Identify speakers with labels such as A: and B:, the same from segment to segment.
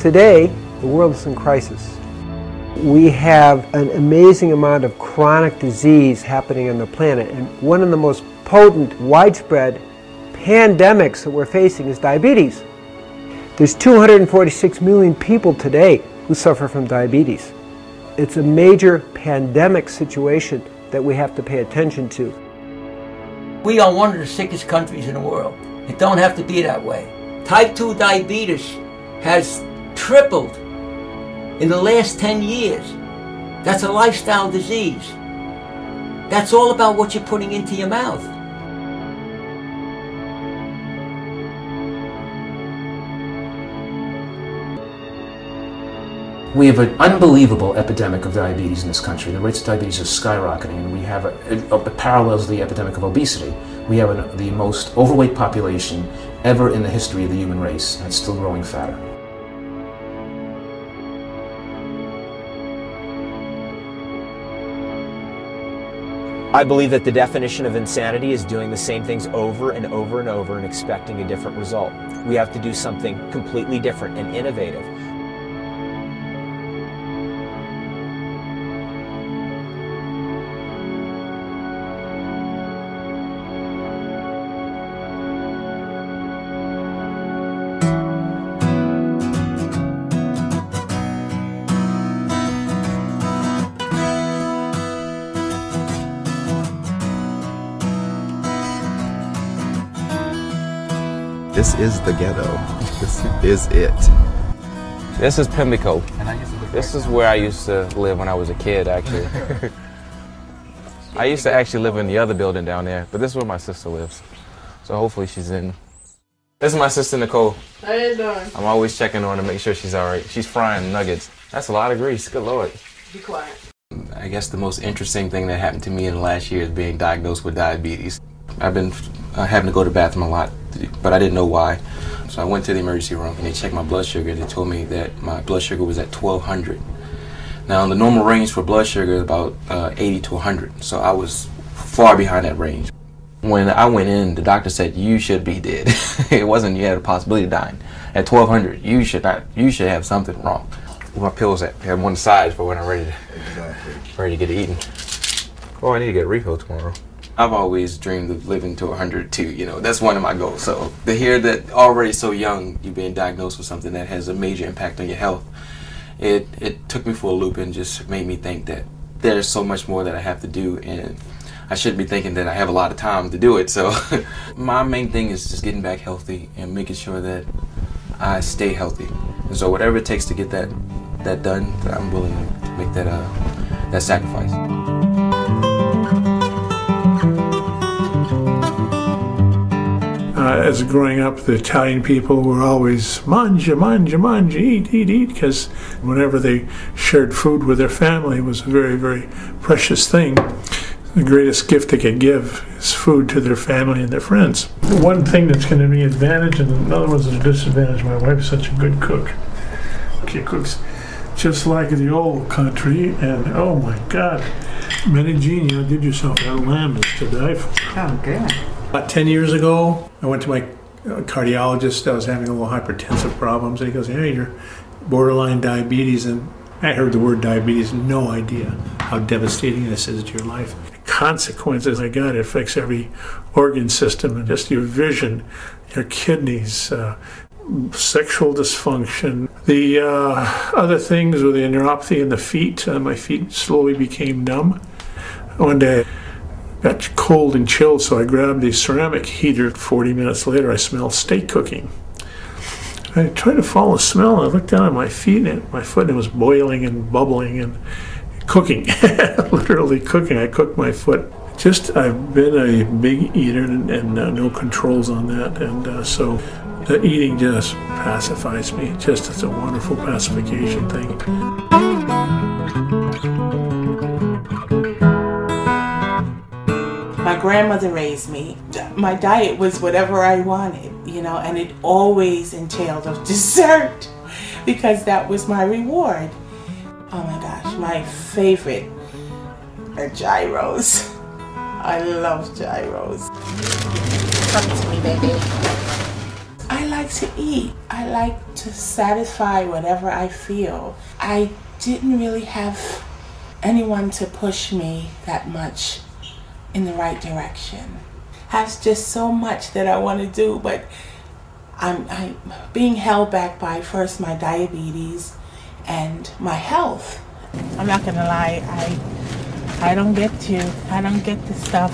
A: Today, the world is in crisis. We have an amazing amount of chronic disease happening on the planet, and one of the most potent, widespread pandemics that we're facing is diabetes. There's 246 million people today who suffer from diabetes. It's a major pandemic situation that we have to pay attention to.
B: We are one of the sickest countries in the world. It don't have to be that way. Type 2 diabetes has tripled in the last 10 years. That's a lifestyle disease. That's all about what you're putting into your mouth.
C: We have an unbelievable epidemic of diabetes in this country. The rates of diabetes are skyrocketing, and we have it parallels the epidemic of obesity. We have the most overweight population ever in the history of the human race, and it's still growing fatter.
D: I believe that the definition of insanity is doing the same things over and over and over and expecting a different result. We have to do something completely different and innovative.
E: This is the ghetto. This is it.
F: This is Pimlico. This is where I used to live when I was a kid, actually. I used to actually live in the other building down there, but this is where my sister lives. So hopefully she's in. This is my sister Nicole.
G: How you doing?
F: I'm always checking on her to make sure she's all right. She's frying nuggets. That's a lot of grease. Good Lord.
G: Be quiet.
F: I guess the most interesting thing that happened to me in the last year is being diagnosed with diabetes. I've been having to go to the bathroom a lot, but I didn't know why. So I went to the emergency room and they checked my blood sugar. They told me that my blood sugar was at 1200. Now the normal range for blood sugar is about 80 to 100. So I was far behind that range. When I went in, the doctor said, you should be dead. It wasn't you had a possibility of dying. At 1200, you should have something wrong. Where my pills at? I have one side for when I'm ready to get eaten. Oh, I need to get a refill tomorrow. I've always dreamed of living to 100 too, you know, that's one of my goals. So to hear that already so young, you're being diagnosed with something that has a major impact on your health, it took me for a loop and just made me think that there's so much more that I have to do, and I shouldn't be thinking that I have a lot of time to do it. So my main thing is just getting back healthy and making sure that I stay healthy. And so whatever it takes to get that done, I'm willing to make that sacrifice.
H: As growing up, the Italian people were always mangia, mangia, mangia, eat, eat, eat, because whenever they shared food with their family, it was a very, very precious thing. The greatest gift they could give is food to their family and their friends. One thing that's going to be an advantage, and another one's a disadvantage. My wife's such a good cook. She cooks just like the old country, and oh my God, Medellin, did yourself that lamb is to die for.
G: Oh, good.
H: About 10 years ago, I went to my cardiologist. I was having a little hypertensive problems, and he goes, hey, you're borderline diabetes. And I heard the word diabetes, no idea how devastating this is to your life. The consequences I got, it affects every organ system, and just your vision, your kidneys, sexual dysfunction. The other things were the neuropathy in the feet. My feet slowly became numb. One day, got cold and chilled, so I grabbed the ceramic heater. 40 minutes later, I smelled steak cooking. I tried to follow the smell, and I looked down at my feet, and my foot, and it was boiling and bubbling and cooking, literally cooking. I cooked my foot. I've been a big eater and no controls on that, and so the eating just pacifies me. It's a wonderful pacification thing.
G: My grandmother raised me. My diet was whatever I wanted, you know, and it always entailed of dessert because that was my reward. Oh my gosh, my favorite are gyros. I love gyros.
I: Talk to me, baby.
G: I like like to eat. I like to satisfy whatever I feel. I didn't really have anyone to push me that much in the right direction. I have just so much that I want to do, but I'm being held back by first my diabetes and my health. I'm not gonna lie, I don't get the stuff.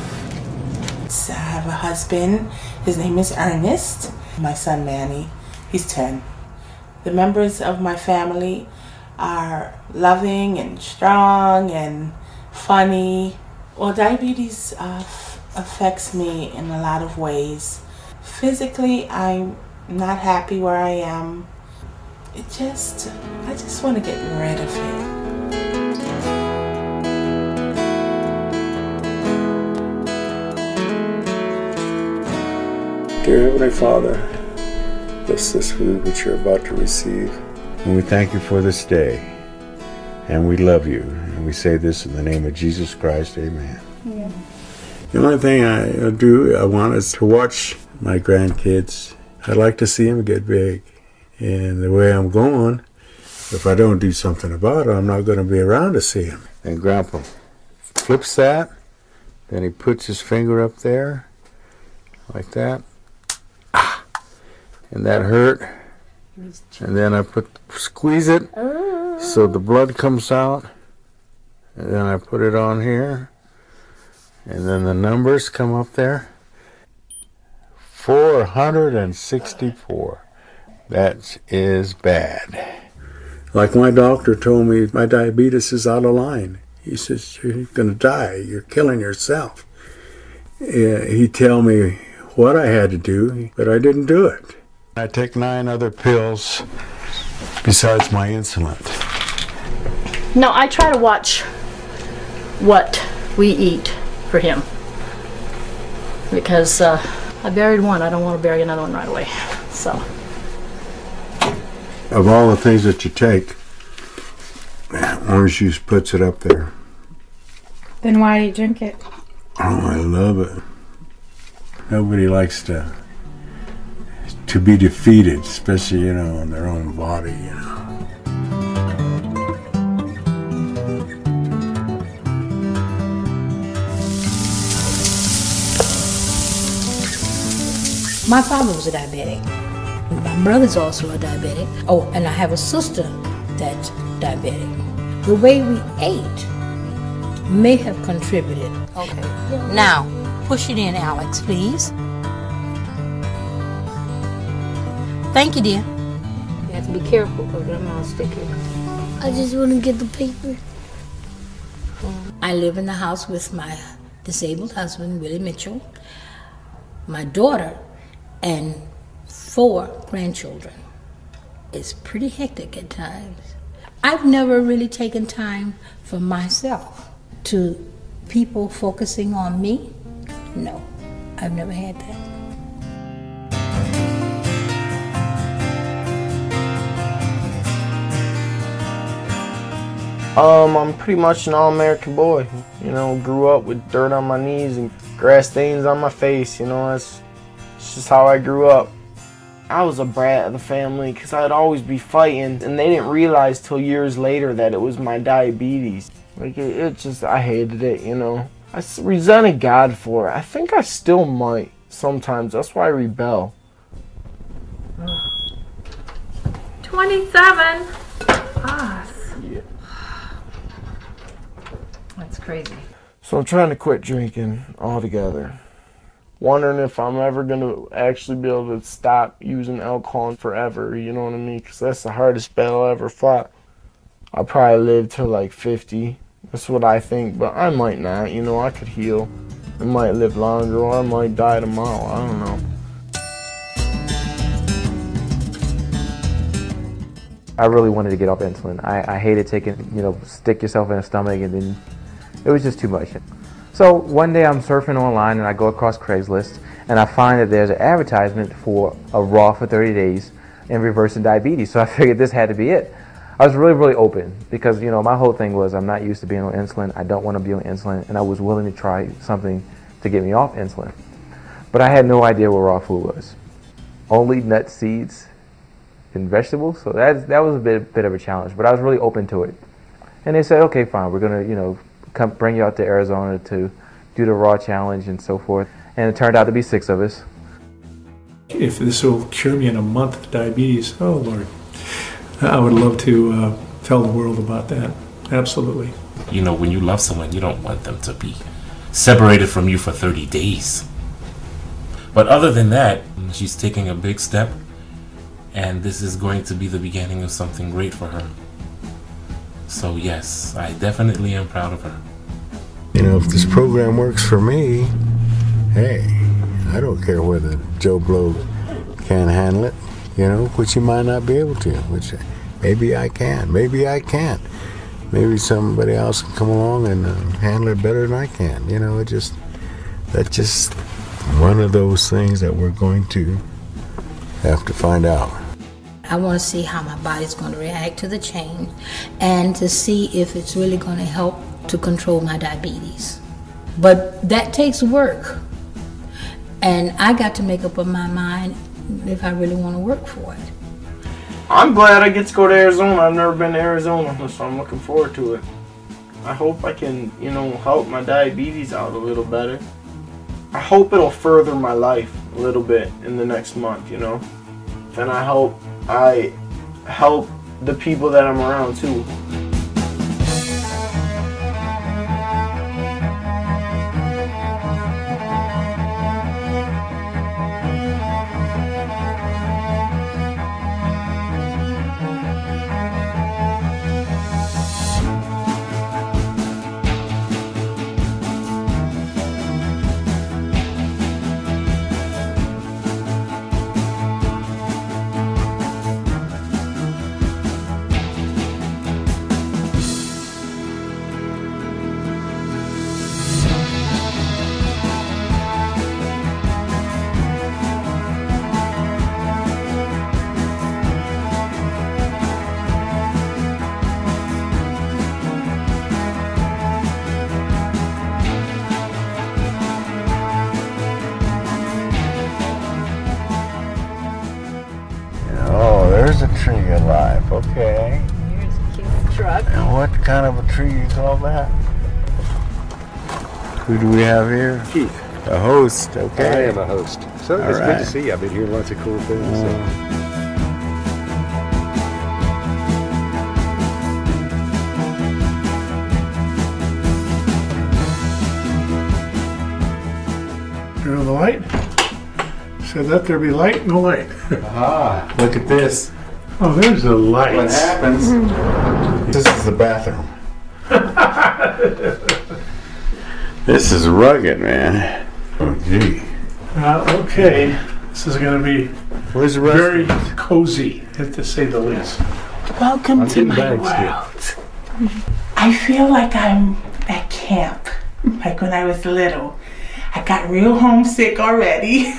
G: I have a husband, his name is Ernest. My son Manny, he's 10. The members of my family are loving and strong and funny. Well, diabetes affects me in a lot of ways. Physically, I'm not happy where I am. I just want to get rid of it.
I: Dear Heavenly Father, bless this food which you're about to receive. And we thank you for this day. And we love you. And we say this in the name of Jesus Christ. Amen. Yeah. The only thing I want is to watch my grandkids. I'd like to see them get big. And the way I'm going, if I don't do something about it, I'm not going to be around to see them. And Grandpa flips that. Then he puts his finger up there. Like that. And that hurt. And then I squeeze it so the blood comes out. And then I put it on here. And then the numbers come up there. 464. That is bad. Like my doctor told me, my diabetes is out of line. He says, you're going to die. You're killing yourself. He'd tell me what I had to do, but I didn't do it. I take 9 other pills besides my insulin.
J: No, I try to watch what we eat for him. Because I buried one, I don't want to bury another one right away. So.
I: Of all the things that you take, orange juice puts it up there.
K: Then why do you drink it?
I: Oh, I love it. Nobody likes to be defeated, especially, in their own body,
L: My father was a diabetic. My brother's also a diabetic. Oh, and I have a sister that's diabetic. The way we ate may have contributed.
M: Okay. Now, push it in, Alex, please. Thank you, dear.
L: You have to be careful because Grandma's sticky.
N: I just want to get the paper.
L: I live in the house with my disabled husband, Willie Mitchell, my daughter, and 4 grandchildren. It's pretty hectic at times. I've never really taken time for myself. To people focusing on me, no, I've never had that.
O: I'm pretty much an all-American boy. Grew up with dirt on my knees and grass stains on my face. It's just how I grew up. I was a brat of the family because I'd always be fighting, and they didn't realize till years later that it was my diabetes. I hated it, I resented God for it. I think I still might sometimes. That's why I rebel.
K: 27. Yeah. That's crazy.
O: So I'm trying to quit drinking altogether. Wondering if I'm ever going to actually be able to stop using alcohol forever, you know what I mean? Because that's the hardest battle I ever fought. I'll probably live till like 50. That's what I think, but I might not. I could heal. I might live longer, or I might die tomorrow. I don't know.
P: I really wanted to get off insulin. I hated taking, stick yourself in the stomach, and then it was just too much. So one day I'm surfing online and I go across Craigslist and I find that there's an advertisement for a raw for 30 days and reversing diabetes. So I figured this had to be it. I was really, really open because, my whole thing was I'm not used to being on insulin. I don't want to be on insulin, and I was willing to try something to get me off insulin. But I had no idea what raw food was. only nuts, seeds, and vegetables. So that was a bit of a challenge, but I was really open to it. And they said, okay, fine, we're gonna, you know, come bring you out to Arizona to do the raw challenge and so forth. And it turned out to be 6 of us.
H: If this will cure me in a month of diabetes, oh Lord, I would love to tell the world about that. Absolutely.
Q: You know, when you love someone, you don't want them to be separated from you for 30 days. But other than that, she's taking a big step, and this is going to be the beginning of something great for her. So yes, I definitely am proud of her.
I: You know, if this program works for me, hey, I don't care whether Joe Blow can handle it, you know, which he might not be able to, which maybe I can, maybe I can't. Maybe somebody else can come along and handle it better than I can. You know, that's just one of those things that we're going to have to find out.
L: I want to see how my body's going to react to the change and to see if it's really going to help to control my diabetes. But that takes work. And I got to make up my mind if I really want to work for it.
O: I'm glad I get to go to Arizona. I've never been to Arizona, so I'm looking forward to it. I hope I can, you know, help my diabetes out a little better. I hope it'll further my life a little bit in the next month, you know. And I hope I help the people that I'm around too.
I: There's a tree alive, okay.
K: Here's a cute truck.
I: And what kind of a tree you call that? Who do we have here?
R: Keith.
I: A host, okay.
R: I am a host. So it's good to see you. I've been hearing lots of cool things.
H: Turn on the light. Said let there be light, no light.
I: Aha, look at this.
H: Oh, there's the light.
I: What happens? This is the bathroom. This is rugged, man. Oh, gee.
H: Okay, this is going to be very cozy, to say the least.
G: Welcome to my world. I feel like I'm at camp, like when I was little. I got real homesick already,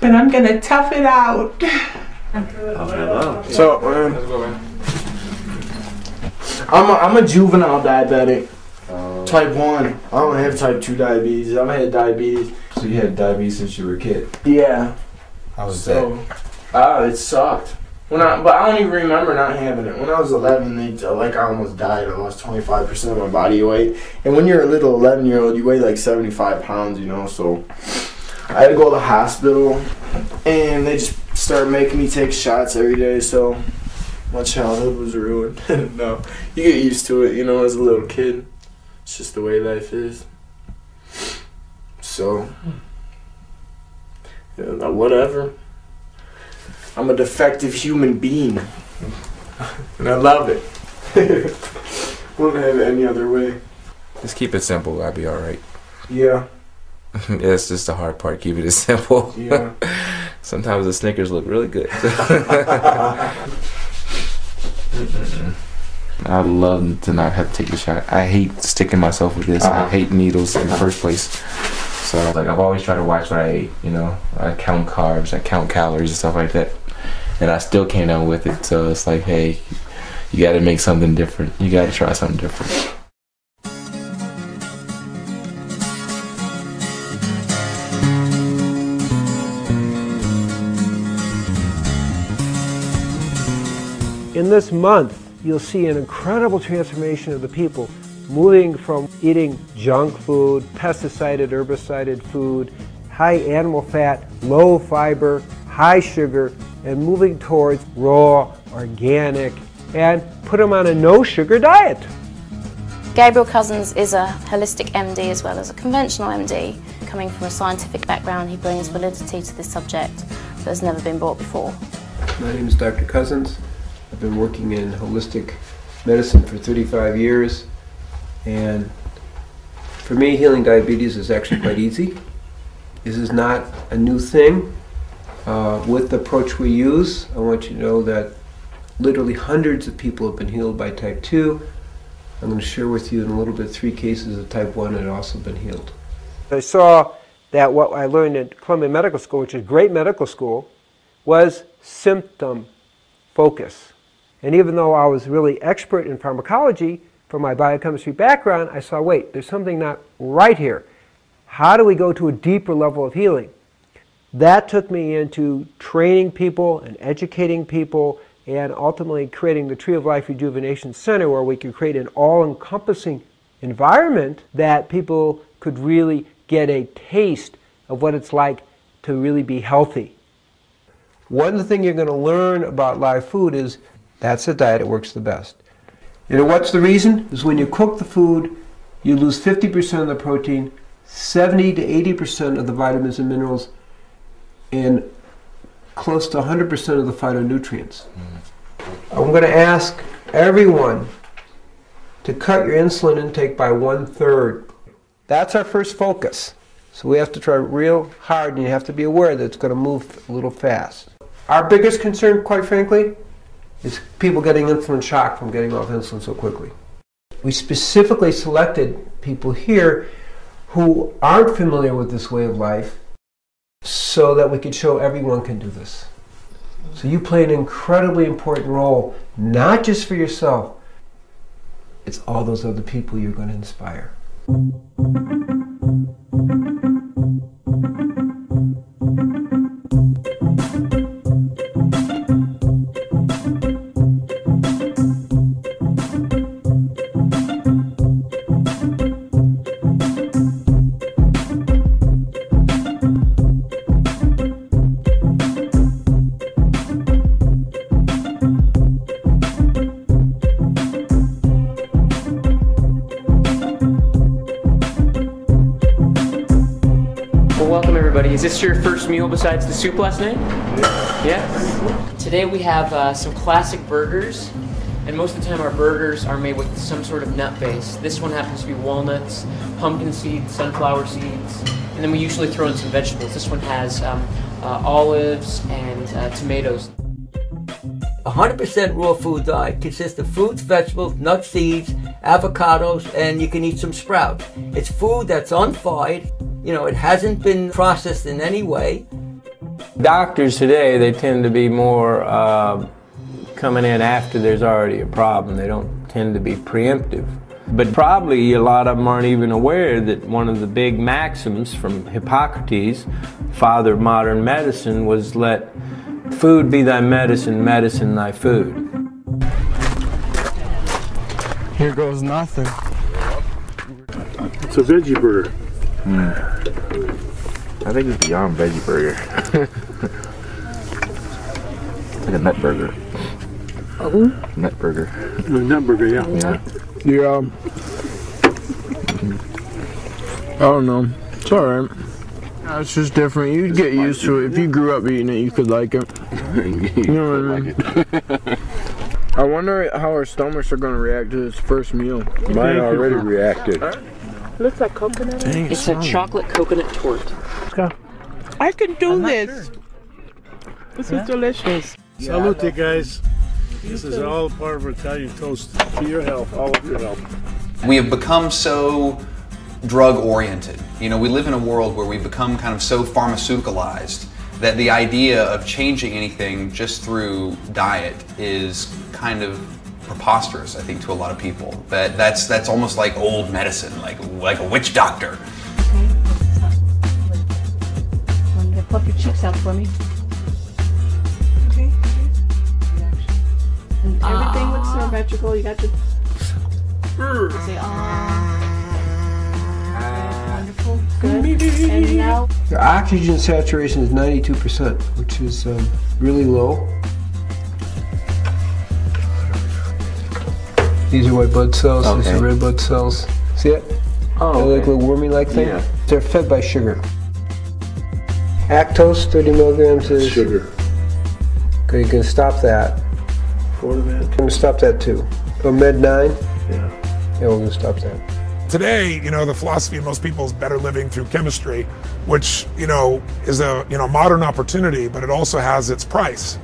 G: but I'm going to tough it out.
O: So, I'm a juvenile diabetic, type 1. I don't have type 2 diabetes. I've had diabetes.
C: So you had diabetes since you were a kid?
O: Yeah.
C: How was
O: that? It sucked. But I don't even remember not having it. When I was 11, I almost died. I lost 25% of my body weight. And when you're a little 11-year-old, you weigh like 75 pounds, you know, so I had to go to the hospital, and they just started making me take shots every day, so my childhood was ruined. No, you get used to it, you know, as a little kid. It's just the way life is. So, yeah, whatever. I'm a defective human being, and I love it. Wouldn't have it any other way.
F: Just keep it simple. I'll be all right.
O: Yeah.
F: That's just the hard part. Keep it simple.
O: Yeah.
F: Sometimes the Snickers look really good. I'd love to not have to take the shot. I hate sticking myself with this. I hate needles in the first place. So I've always tried to watch what I ate. You know, I count carbs, I count calories and stuff like that. And I still came down with it. So it's like, hey, you got to make something different. You got to try something different.
A: In this month, you'll see an incredible transformation of the people moving from eating junk food, pesticided, herbicided food, high animal fat, low fiber, high sugar, and moving towards raw, organic, and put them on a no-sugar diet.
S: Gabriel Cousins is a holistic MD as well as a conventional MD. Coming from a scientific background, he brings validity to this subject that has never been brought before.
A: My name is Dr. Cousins. I've been working in holistic medicine for 35 years, and for me, healing diabetes is actually quite easy. This is not a new thing. With the approach we use, I want you to know that literally hundreds of people have been healed by type 2. I'm going to share with you in a little bit 3 cases of type 1 that have also been healed. I saw that what I learned at Columbia Medical School, which is a great medical school, was symptom focus. And even though I was really expert in pharmacology from my biochemistry background, I saw, wait, there's something not right here. How do we go to a deeper level of healing? That took me into training people and educating people and ultimately creating the Tree of Life Rejuvenation Center, where we could create an all-encompassing environment that people could really get a taste of what it's like to really be healthy. One thing you're going to learn about live food is that's the diet that works the best. You know what's the reason? Is when you cook the food, you lose 50% of the protein, 70 to 80% of the vitamins and minerals, and close to 100% of the phytonutrients. I'm going to ask everyone to cut your insulin intake by 1/3. That's our first focus. So we have to try real hard, and you have to be aware that it's going to move a little fast. Our biggest concern, quite frankly, is people getting insulin shock from getting off insulin so quickly. We specifically selected people here who aren't familiar with this way of life so that we could show everyone can do this. So you play an incredibly important role, not just for yourself, it's all those other people you're going to inspire.
T: Is this your first meal besides the soup last night? Yeah? Today we have some classic burgers, and most of the time our burgers are made with some sort of nut base. This one happens to be walnuts, pumpkin seeds, sunflower seeds, and then we usually throw in some vegetables. This one has olives and tomatoes.
B: 100% raw food diet consists of fruits, vegetables, nuts, seeds, avocados, and you can eat some sprouts. It's food that's unfired. You know, it hasn't been processed in any way.
U: Doctors today, they tend to be more coming in after there's already a problem. They don't tend to be preemptive. But probably a lot of them aren't even aware that one of the big maxims from Hippocrates, father of modern medicine, was let food be thy medicine, medicine thy food.
O: Here goes nothing.
R: It's a veggie burger.
P: I think it's beyond veggie burger. It's like a nut burger. Nut burger.
R: Nut burger, yeah.
O: Yeah. I don't know. It's alright. It's just different. You'd get used to it. If you grew up eating it, you could like it. You know what I mean? I wonder how our stomachs are going to react to this first meal.
R: Mine already reacted.
J: Looks like coconut.
T: Dang, it's a chocolate coconut torte.
G: I can do this. This is delicious.
R: Salute, guys. This is all part of Italian toast. To your health, all of your health.
V: We have become so drug-oriented. You know, we live in a world where we've become kind of so pharmaceuticalized that the idea of changing anything just through diet is kind of preposterous, I think, to a lot of people. That's almost like old medicine, like a witch doctor.
J: Want to puff your cheeks out for me?
T: I
G: symmetrical. You got the. Say wonderful. Good. And now.
A: Your oxygen saturation is 92%, which is really low. These are white blood cells.
C: Okay.
A: These are red blood cells. See it?
C: Oh,
A: They're like
C: okay.
A: a little wormy-like thing.
C: Yeah.
A: They're fed by sugar. Actose, 30 milligrams is
R: sugar.
A: Okay, you can stop that.
R: Fortimed.
A: I'm going to stop that too. Oh, Med 9?
R: Yeah.
A: Yeah, we're going to stop that.
D: Today, the philosophy of most people is better living through chemistry, which, is a, modern opportunity, but it also has its price.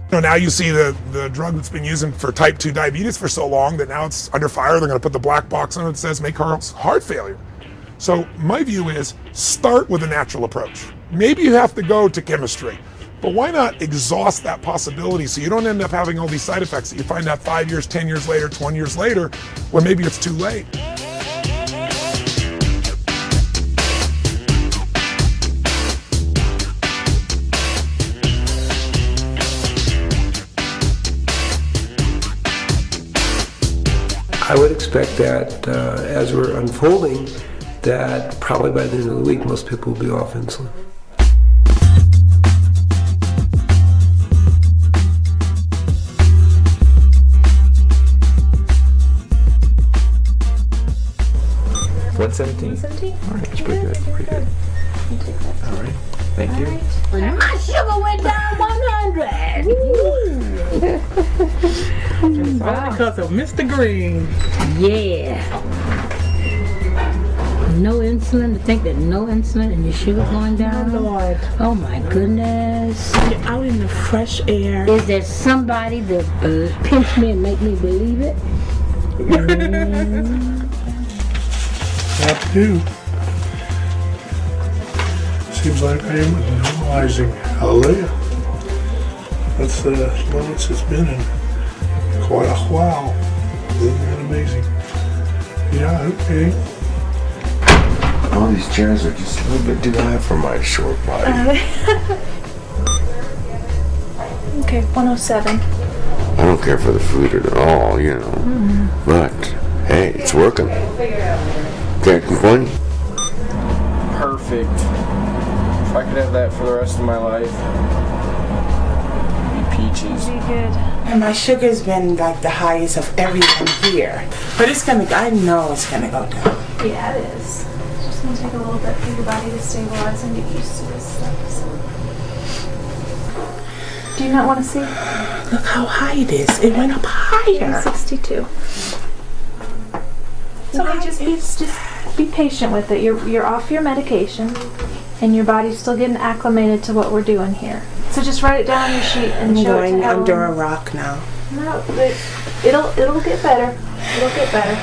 D: Now you see the drug that's been using for type 2 diabetes for so long that now it's under fire. They're going to put the black box on it that says make heart failure. So my view is start with a natural approach. Maybe you have to go to chemistry, but why not exhaust that possibility so you don't end up having all these side effects that you find out 5 years, 10 years later, 20 years later, when maybe it's too late.
A: I would expect that as we're unfolding, that probably by the end of the week, most people will be off insulin.
C: $117. All right, that's pretty good. Pretty good. All right, thank you.
L: My sugar went down 100.
G: All because of Mr. Green.
L: Yeah. No insulin, to think that no insulin and your sugar going down.
G: Oh, Lord.
L: Oh my goodness.
G: You're out in the fresh air.
L: Is there somebody that pinch me and make me believe it?
R: Have to do. Seems like I am normalizing. Hallelujah. That's the lowest it's been in quite a while. Isn't that amazing? Yeah, okay.
I: All these chairs are just a little bit too high for my short body.
K: Okay, 107.
I: I don't care for the food at all, But, hey, it's working. Can't complain.
O: Perfect. If I could have that for the rest of my life, it'd be peaches.
K: Be good.
G: And my sugar's been like the highest of everyone here. But it's gonna, I know it's gonna go down.
K: Yeah, it is. It's just gonna take a little bit for your body to stabilize and get used to this stuff. So. Do you not want to see?
G: Look how high it is. It went up higher.
K: 62. It's okay, just be patient with it. You're off your medication, and your body's still getting acclimated to what we're doing here. So just write it down on your sheet and
G: I'm
K: show it to
G: going
K: Ellen.
G: under a rock now.
K: No, it'll get better. It'll get better.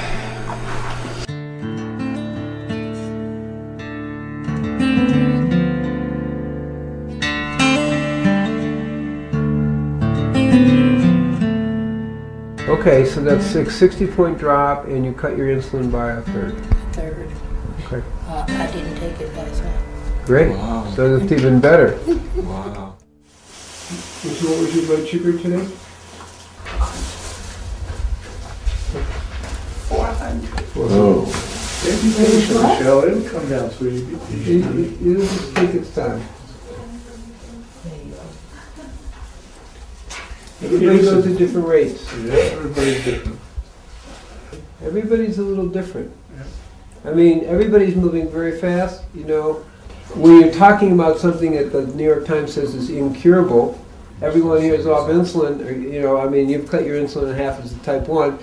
A: Okay, so that's 60-point drop, and you cut your insulin by a third.
L: Third.
A: Okay.
L: I didn't take it last night.
A: Great.
F: Wow.
A: So that's even better.
F: Wow.
A: So what was your blood sugar today?
G: 400.
I: Oh.
R: Be patient, Michelle. It'll come down, sweetie. Be patient.
A: It'll just take its time. Everybody goes at different rates.
R: Yeah, everybody's different.
A: Everybody's a little different. I mean, everybody's moving very fast, When you're talking about something that the New York Times says is incurable, everyone here is off insulin, you've cut your insulin in half as a type 1.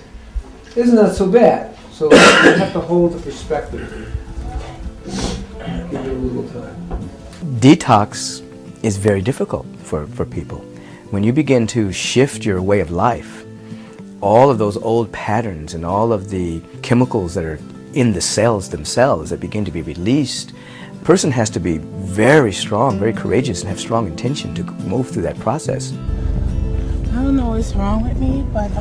A: Isn't that so bad? So you have to hold the perspective. Give it a little time.
E: Detox is very difficult for people. When you begin to shift your way of life, all of those old patterns and all of the chemicals that are in the cells themselves that begin to be released, a person has to be very strong, very courageous, and have strong intention to move through that process.
G: I don't know what's wrong with me, but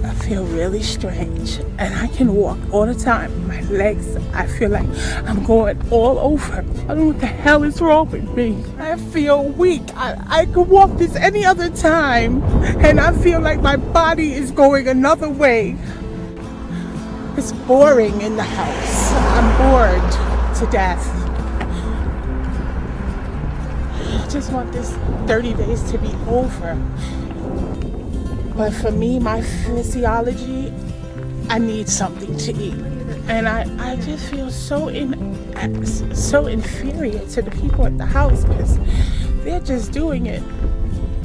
G: I feel really strange, and I can walk all the time. My legs, I feel like I'm going all over. I don't know what the hell is wrong with me. I feel weak. I could walk this any other time, and I feel like my body is going another way. It's boring in the house. I'm bored to death. I just want this 30 days to be over. But for me, my physiology, I need something to eat. And I just feel so inferior to the people at the house because they're just doing it.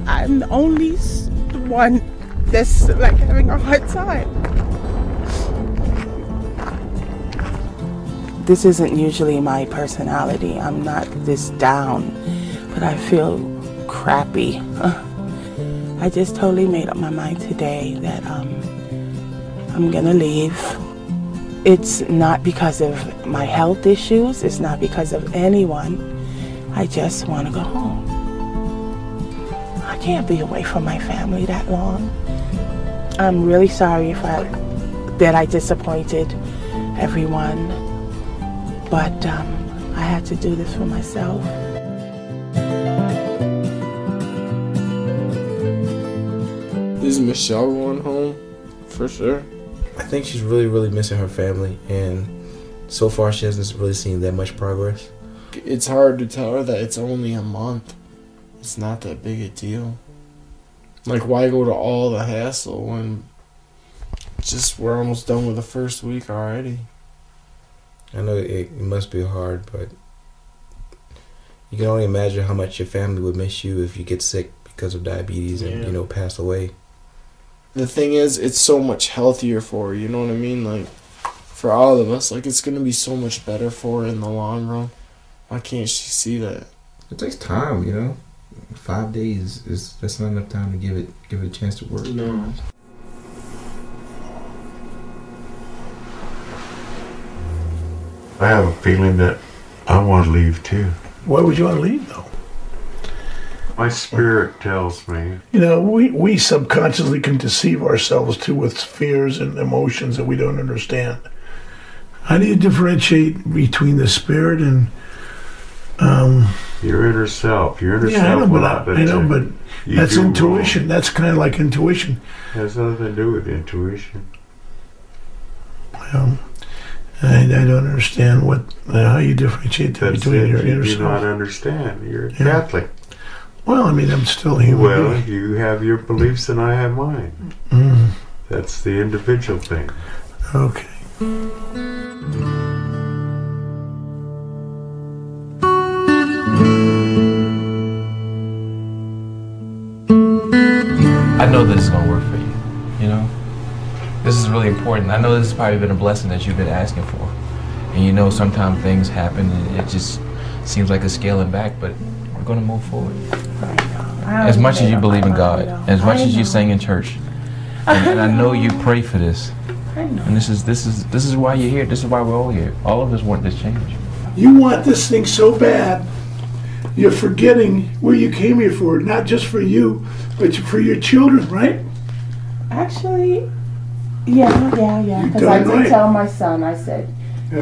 G: I'm the only one that's like having a hard time. This isn't usually my personality. I'm not this down, but I feel crappy. I just totally made up my mind today that I'm gonna leave. It's not because of my health issues. It's not because of anyone. I just want to go home. I can't be away from my family that long. I'm really sorry that I disappointed everyone, but I had to do this for myself.
M: Is Michelle going home? For sure.
C: I think she's really missing her family, and so far she hasn't really seen that much progress.
M: It's hard to tell her that it's only a month. It's not that big a deal. Like, why go to all the hassle when just we're almost done with the first week already?
C: I know it must be hard, but you can only imagine how much your family would miss you if you get sick because of diabetes and, pass away.
M: The thing is, it's so much healthier for her, you know what I mean? Like, for all of us, like, it's going to be so much better for her in the long run. Why can't she see that?
C: It takes time, 5 days that's not enough time to give it a chance to work.
M: No.
I: I have a feeling that I want to leave too.
R: Why would you want to leave, though?
I: My spirit tells me.
R: We subconsciously can deceive ourselves too with fears and emotions that we don't understand. How do you differentiate between the spirit and
I: your inner self? Your inner self.
R: I know, but that's intuition. Wrong. That's kind of like intuition.
I: It has nothing to do with intuition.
R: Well, I don't understand how you differentiate between your inner self.
I: You do not understand. You're Catholic.
R: Well, I'm still human.
I: Well, you have your beliefs and I have mine.
R: Mm.
I: That's the individual thing.
R: Okay.
F: I know this is going to work for you, This is really important. I know this has probably been a blessing that you've been asking for. And sometimes things happen and it just seems like a scaling back, but we're going to move forward. As much as you believe in God, as much as you sing in church, and I know you pray for this.
G: I know.
F: And this is why you're here. This is why we're all here. All of us want this change.
R: You want this thing so bad, you're forgetting where you came here for, not just for you, but for your children, right?
G: Actually, yeah. Because I did tell my son, I said,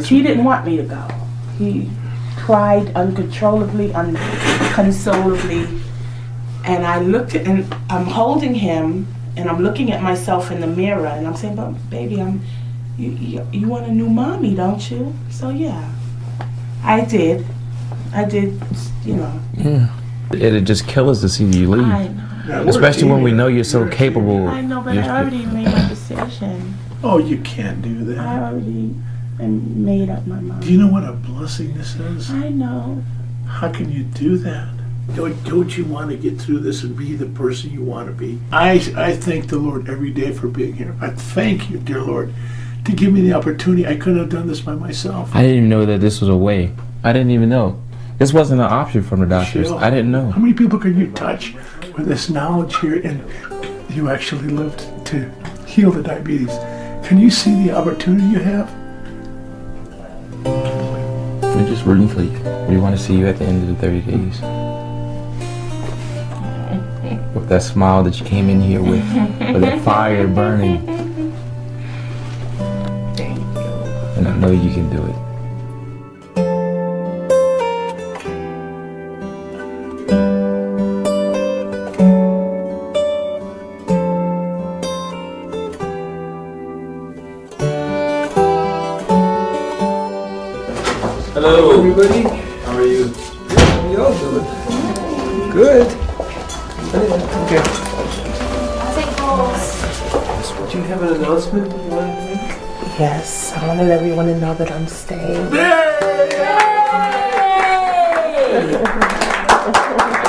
G: he didn't want me to go. He cried uncontrollably, unconsolably. And I looked at, and I'm holding him, and I'm looking at myself in the mirror, and I'm saying, but baby, you want a new mommy, don't you? So yeah, I did,
F: Yeah. It'd just kill us to see you leave. I know. Especially when we know you're so capable.
G: I know, but I already made my decision.
R: Oh, you can't do that.
G: I already made up my mind.
R: Do you know what a blessing this is?
G: I know.
R: How can you do that? Don't you want to get through this and be the person you want to be? I thank the Lord every day for being here. I thank you, dear Lord, to give me the opportunity. I couldn't have done this by myself.
F: I didn't even know that this was a way. I didn't even know. This wasn't an option from the doctors. I didn't know.
R: How many people can you touch with this knowledge here, and you actually lived to heal the diabetes? Can you see the opportunity you have?
F: We're just rooting for you. We want to see you at the end of the 30 days. With that smile that you came in here with that fire burning.
C: and I know you can do it.
A: Hello, everybody. How are you? Good. How you all doing? Good. Okay.
K: Take calls.
A: Do you have an announcement you want to make?
G: Yes, I wanted everyone to know that I'm staying.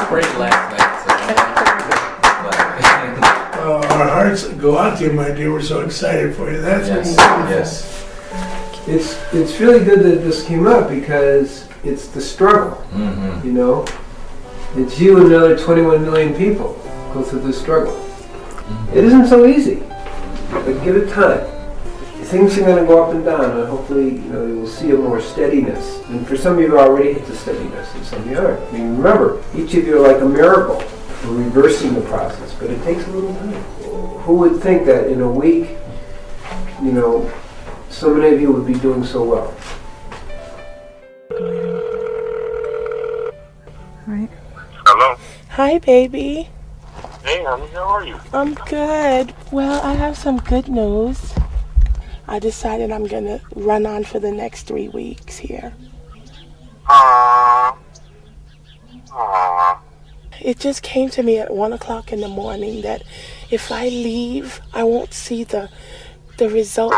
F: Great last night.
R: Our hearts go out to you, my dear. We're so excited for you. That's
A: Yes. It's really good that this came up because it's the struggle. You know, it's you and another 21 million people go through this struggle. It isn't so easy, but give it time. Things are going to go up and down, and hopefully, you know, you will see a more steadiness. And for some of you already hit the steadiness, and some of you aren't. I mean, remember, each of you are like a miracle for reversing the process, but it takes a little time. Who would think that in a week, you know, so many of you would be doing so well?
G: Right.
N: Hello.
G: Hi, baby.
N: Hey, honey, how are you?
G: I'm good. Well, I have some good news. I decided I'm gonna run on for the next 3 weeks here. It just came to me at 1 o'clock in the morning that if I leave, I won't see the results.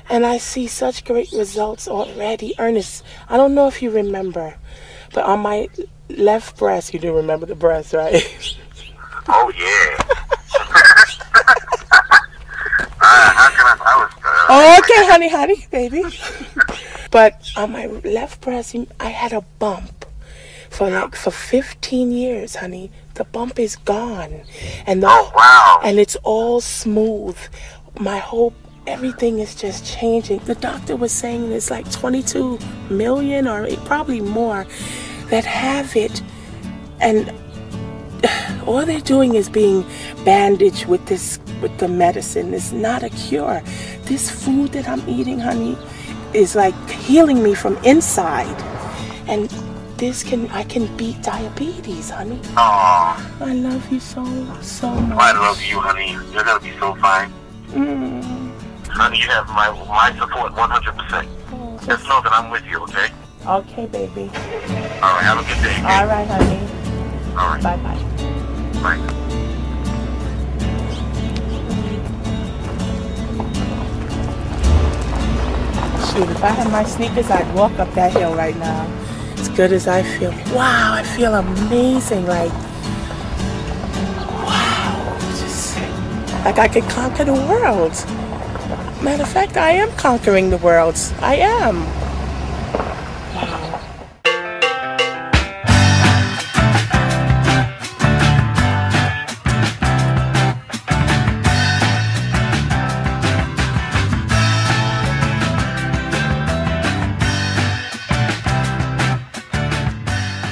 G: And I see such great results already. Ernest, I don't know if you remember, but on my left breast, you do remember the breast, right?
N: Oh, yeah.
G: Oh, okay, honey, baby. But on my left breast, I had a bump for 15 years, honey. The bump is gone, and and it's all smooth. Everything is just changing. The doctor was saying there's like 22 million or probably more that have it, and all they're doing is being bandaged with the medicine. It's not a cure. This food that I'm eating, honey, is like healing me from inside. And I can beat diabetes, honey.
N: Aw.
G: I love you so much.
N: I love you, honey. You're gonna be so fine. Honey, you have my support 100%. Just know that I'm with you, okay?
G: Okay, baby.
N: All right, have a good day. Okay?
G: All right, honey.
N: All right.
G: Bye-bye.
N: Bye.
G: Shoot, if I had my sneakers, I'd walk up that hill right now. As good as I feel. Wow, I feel amazing. Like, wow. Just like I could conquer the world. Matter of fact, I am conquering the world. I am.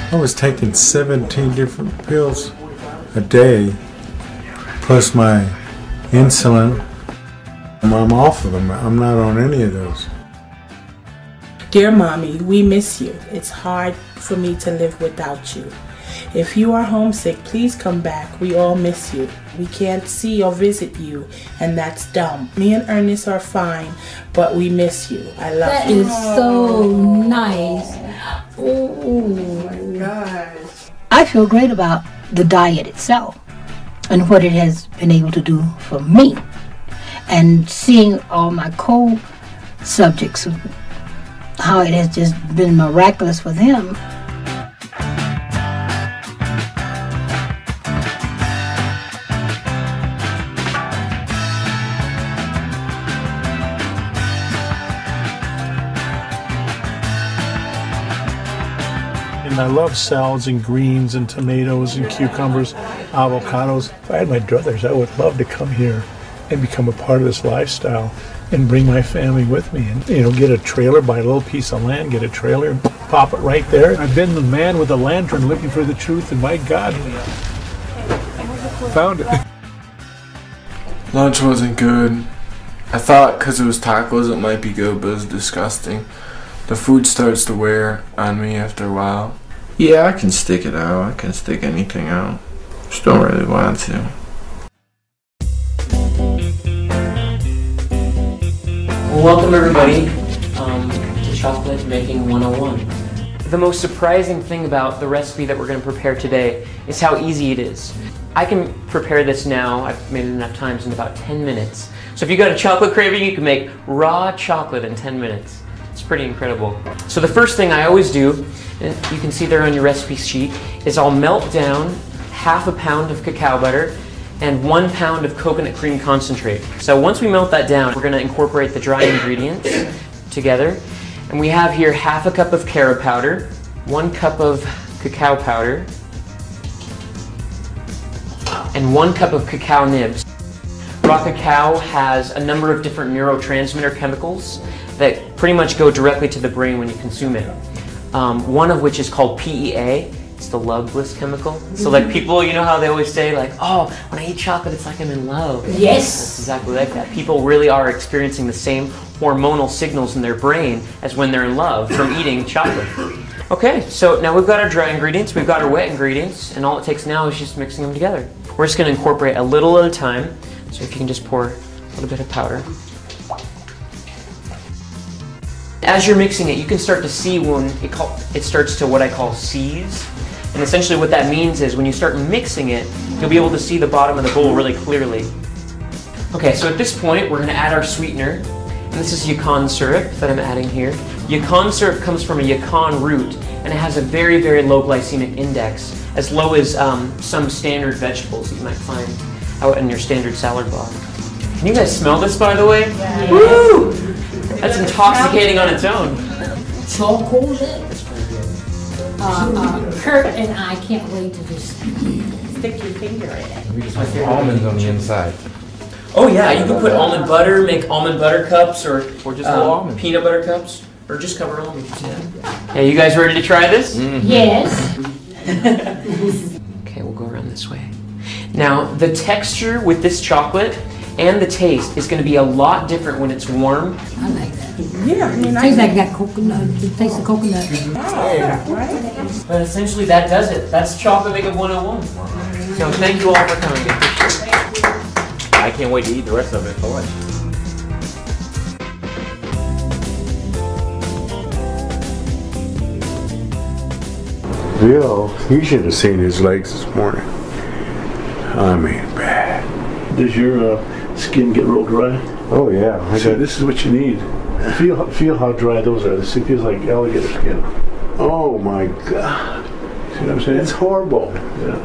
R: I was taking 17 different pills a day, plus my insulin. I'm off of them. I'm not on any of those.
G: Dear Mommy, we miss you. It's hard for me to live without you. If you are homesick, please come back. We all miss you. We can't see or visit you, and that's dumb. Me and Ernest are fine, but we miss you. I love you.
L: That is so nice. Oh my gosh. I feel great about the diet itself and what it has been able to do for me. And seeing all my co-subjects, how it has just been miraculous for them.
H: And I love salads and greens and tomatoes and cucumbers, avocados. If I had my druthers, I would love to come here and become a part of this lifestyle and bring my family with me and, you know, get a trailer, buy a little piece of land, get a trailer and pop it right there. I've been the man with a lantern looking for the truth, and my God, found it.
M: Lunch wasn't good. I thought because it was tacos it might be good, but it was disgusting. The food starts to wear on me after a while. Yeah, I can stick it out. I can stick anything out. Just don't really want to.
T: Well, welcome everybody to Chocolate Making 101. The most surprising thing about the recipe that we're going to prepare today is how easy it is. I can prepare this now, I've made it enough times, in about 10 minutes. So if you got a chocolate craving, you can make raw chocolate in 10 minutes. It's pretty incredible. So the first thing I always do, and you can see there on your recipe sheet, is I'll melt down ½ pound of cacao butter and 1 pound of coconut cream concentrate. So once we melt that down, we're going to incorporate the dry ingredients together. And we have here ½ cup of Cura powder, 1 cup of cacao powder, and 1 cup of cacao nibs. Raw cacao has a number of different neurotransmitter chemicals that pretty much go directly to the brain when you consume it. One of which is called PEA. It's the love bliss chemical. So like people, you know how they always say like, oh, when I eat chocolate, it's like I'm in love.
L: Yes.
T: It's exactly like that. People really are experiencing the same hormonal signals in their brain as when they're in love from eating chocolate. Okay, so now we've got our dry ingredients, we've got our wet ingredients, and all it takes now is just mixing them together. We're just going to incorporate a little at a time. So if you can just pour a little bit of powder. As you're mixing it, you can start to see when it starts to what I call seize. And essentially what that means is when you start mixing it, you'll be able to see the bottom of the bowl really clearly. Okay, so at this point, we're going to add our sweetener. And this is yacon syrup that I'm adding here. Yacon syrup comes from a yacon root, and it has a very, very low glycemic index, as low as some standard vegetables that you might find out in your standard salad bar. Can you guys smell this, by the way?
L: Yes.
T: Woo! That's intoxicating on its own.
L: Chocolate. Kurt and I can't wait to just
G: Stick your finger in it.
E: We just put almonds on the inside.
T: Oh yeah, you can put almond butter, make almond butter cups, or
E: just almonds.
T: Peanut butter cups, or just cover almonds. Yeah. Yeah, you guys ready to try this?
L: Mm-hmm. Yes.
T: Okay, we'll go around this way. Now, the texture with this chocolate and the taste is going to be a lot different when it's warm.
L: I like that.
G: Yeah, I mean,
L: it tastes like that coconut. It tastes of coconut.
G: Right.
T: But essentially that does it. That's Chocolate Making 101. So thank you all for coming.
E: I can't wait to eat the rest of it for lunch.
I: Bill, you should have seen his legs this morning. I mean, bad.
R: Does your skin get real dry?
I: Oh yeah.
R: See, this is what you need. Feel how dry those are. This feels like alligator skin.
I: Oh my God.
R: See what I'm saying?
I: It's horrible.
R: Yeah.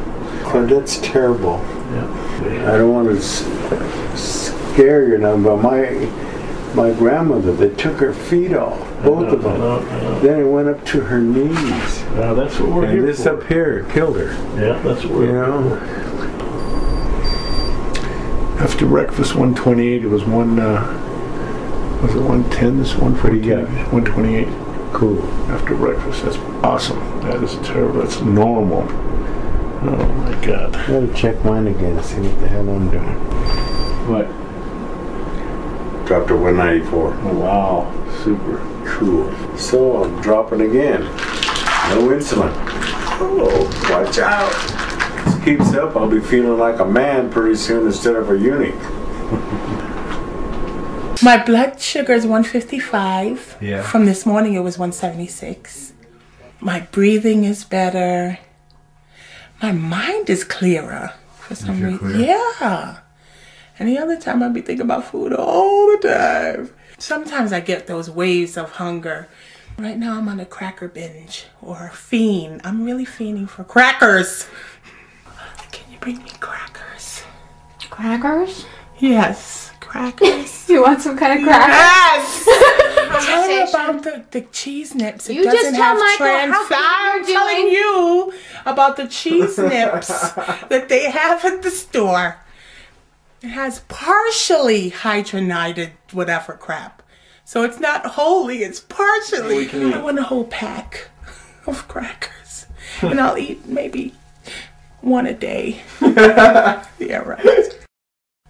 I: Oh, that's terrible.
R: Yeah.
I: I don't want to scare you now, but my grandmother, they took her feet off, both of them.
R: I know.
I: Then it went up to her knees.
R: That's what we're here
I: and this
R: for.
I: up here killed her.
R: Yeah, that's what we're here for. After breakfast, 128. It was was it 110? This one
I: What do you got?
R: 128.
I: Cool.
R: After breakfast, that's awesome. That is terrible. That's normal. Oh my God.
I: I gotta check mine again, see what the hell I'm doing.
R: What?
I: Dropped to 194.
R: Oh, wow. Super.
I: Cool. So I'm dropping again. No insulin. Oh, watch out. This keeps up, I'll be feeling like a man pretty soon instead of a eunuch.
G: My blood sugar is 155.
I: Yeah.
G: From this morning, it was 176. My breathing is better. My mind is clearer for some reason. Yeah. Any other time I'd be thinking about food all the time. Sometimes I get those waves of hunger. Right now I'm on a cracker binge or a fiend. I'm really fiending for crackers. Can you bring me crackers?
K: Crackers?
G: Yes, crackers.
K: You want some kind of crackers?
G: Yes! Tell her about the cheese nips. It
K: You
G: doesn't
K: just tell
G: have
K: Michael how good
G: I'm
K: you're
G: telling
K: doing.
G: you about the cheese nips that they have at the store. It has partially hydrogenated whatever crap. So it's not wholly, it's partially. I want a whole pack of crackers. And I'll eat maybe one a day. Yeah, right.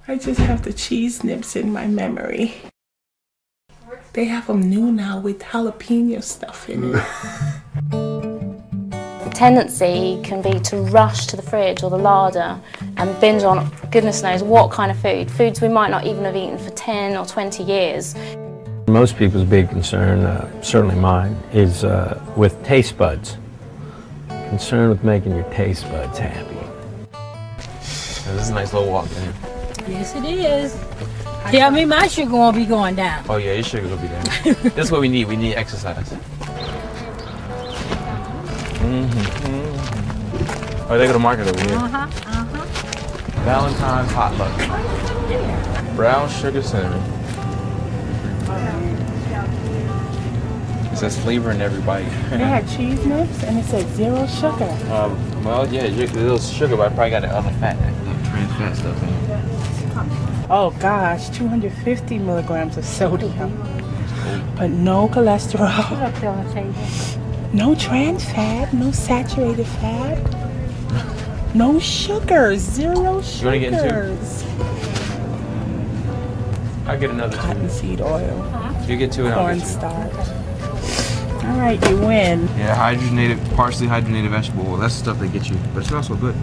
G: I just have the cheese nips in my memory. They have them new now with jalapeno stuff in it.
Q: The tendency can be to rush to the fridge or the larder and binge on goodness knows what kind of food. Foods we might not even have eaten for 10 or 20 years.
U: Most people's big concern, certainly mine, is with taste buds. Concerned with making your taste buds happy.
F: This is a nice little walk in here.
L: Yes, it is. Tell me my sugar won't be going down.
F: Oh yeah, your sugar will be down. This is what we need. We need exercise. Oh, they go to market over here. Valentine's potluck. Brown sugar cinnamon. It says flavor in every bite.
G: They had cheese nips and it said 0 sugar.
F: Well, yeah, there's sugar, but I probably got the other fat, trans fat stuff in it.
G: Oh gosh, 250 milligrams of sodium. But no cholesterol. No trans fat, no saturated fat. No sugars, 0 sugars.
F: You want to get in 2? I'll get another 2.
G: Cottonseed oil.
F: You get 2 and I'll get 2.
G: Cornstarch. All right, you win.
F: Yeah, hydrogenated, partially hydrogenated vegetable oil. That's the stuff they get you, but it's also good.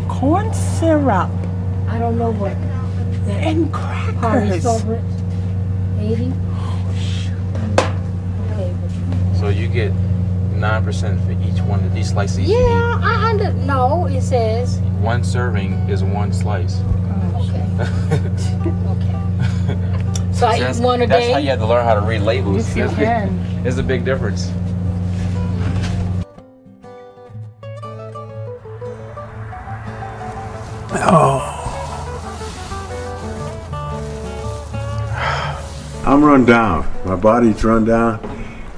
G: Corn syrup.
L: I don't know what.
G: And crackers.
L: 80?
F: So you get 9% for each one of these slices.
L: Yeah, no, it says.
F: 1 serving is 1 slice.
L: Okay. So I eat 1 a day?
F: That's how you have to learn how to read labels.
G: Yes, you can.
F: There's a big difference.
I: I'm run down. My body's run down.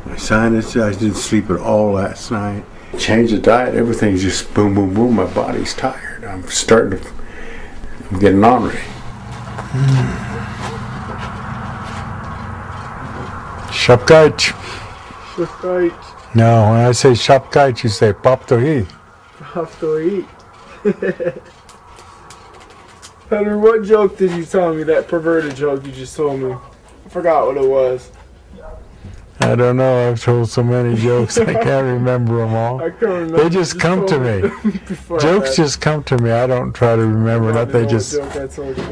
I: My sinus, I didn't sleep at all last night. Change the diet, everything's just boom, boom, boom. My body's tired. I'm getting ornery.
R: Shapkait.
H: Shapkait.
R: No, when I say shapkait, you say pop to eat.
H: Have to eat. Henry, what joke did you tell me? That perverted joke you just told me. I forgot what it was.
R: I don't know. I've told so many jokes. I can't remember them all.
H: I can't remember.
R: They just come to me. Jokes just come to me. I don't try to remember that. They just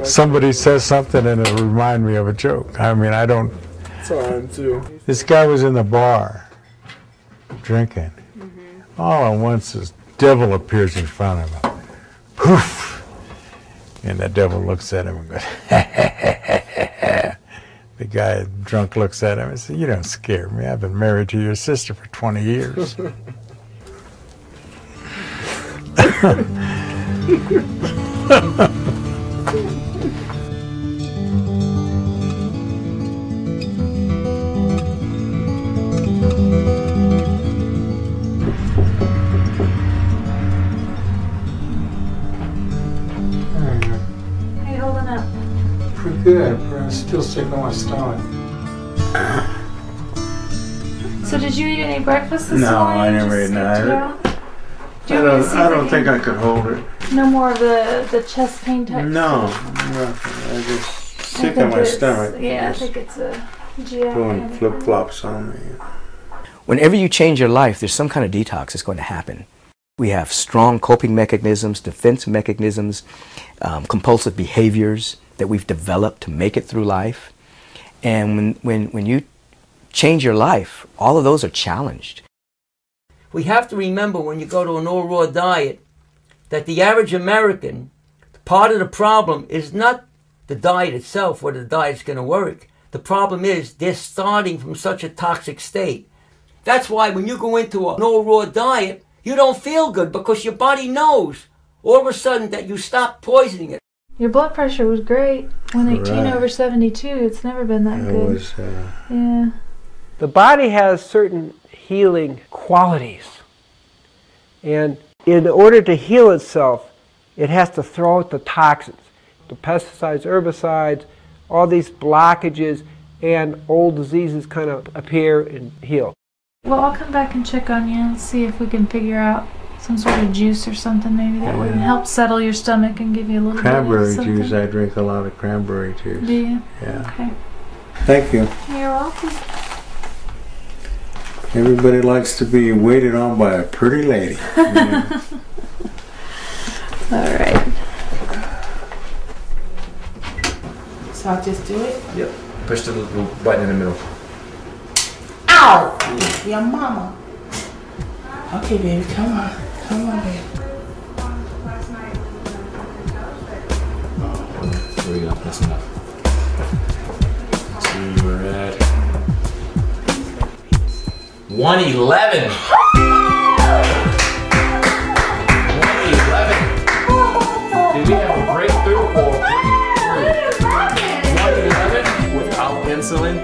R: somebody says something and it'll remind me of a joke. I mean, I don't.
H: That's how I am too.
R: This guy was in the bar drinking. All at once, this devil appears in front of him. Poof! And the devil looks at him and goes, The guy drunk looks at him and says, "You don't scare me. I've been married to your sister for 20 years.
K: How you holding up?
R: Pretty good, but I'm still sick on my stomach.
K: So did you eat any breakfast this
R: No,
K: morning?
R: I never ate none. I don't think I could hold it.
K: No more of the chest pain type
R: No,
K: stuff?
R: nothing. I just
K: I
R: sick
K: think
R: on my
K: it's-
R: stomach.
K: Yeah, I
R: Just
K: think it's a GI. kind
R: doing
K: of
R: flip flops on me.
E: Whenever you change your life, there's some kind of detox that's going to happen. We have strong coping mechanisms, defense mechanisms, compulsive behaviors that we've developed to make it through life. And when you change your life, all of those are challenged.
B: We have to remember when you go to an all-raw diet that the average American, part of the problem is not the diet itself, whether the diet's going to work. The problem is they're starting from such a toxic state. That's why when you go into an all-raw diet, you don't feel good because your body knows all of a sudden that you stop poisoning it.
K: Your blood pressure was great. 118
A: Right.
K: over 72. It's never been that
A: It
K: good.
A: was,
K: yeah.
A: The body has certain healing qualities. And in order to heal itself, it has to throw out the toxins, the pesticides, herbicides, all these blockages, and old diseases kind of appear and heal.
K: Well, I'll come back and check on you and see if we can figure out Some sort of juice or something maybe that would help settle your stomach and give you a little
I: Cranberry
K: bit of something.
I: juice. I drink a lot of cranberry juice.
K: Do you?
I: Yeah.
K: Okay.
I: Thank you.
K: You're welcome.
I: Everybody likes to be waited on by a pretty lady. Yeah.
K: All right.
G: So I'll just do it?
C: Yep. Push the little button in the middle.
G: Ow! Your mama. Okay, baby, come on. Come on, baby.
C: There we go. That's enough. Let's see, we're at 111. 111. Did we have a breakthrough or breakthrough? 111 without insulin,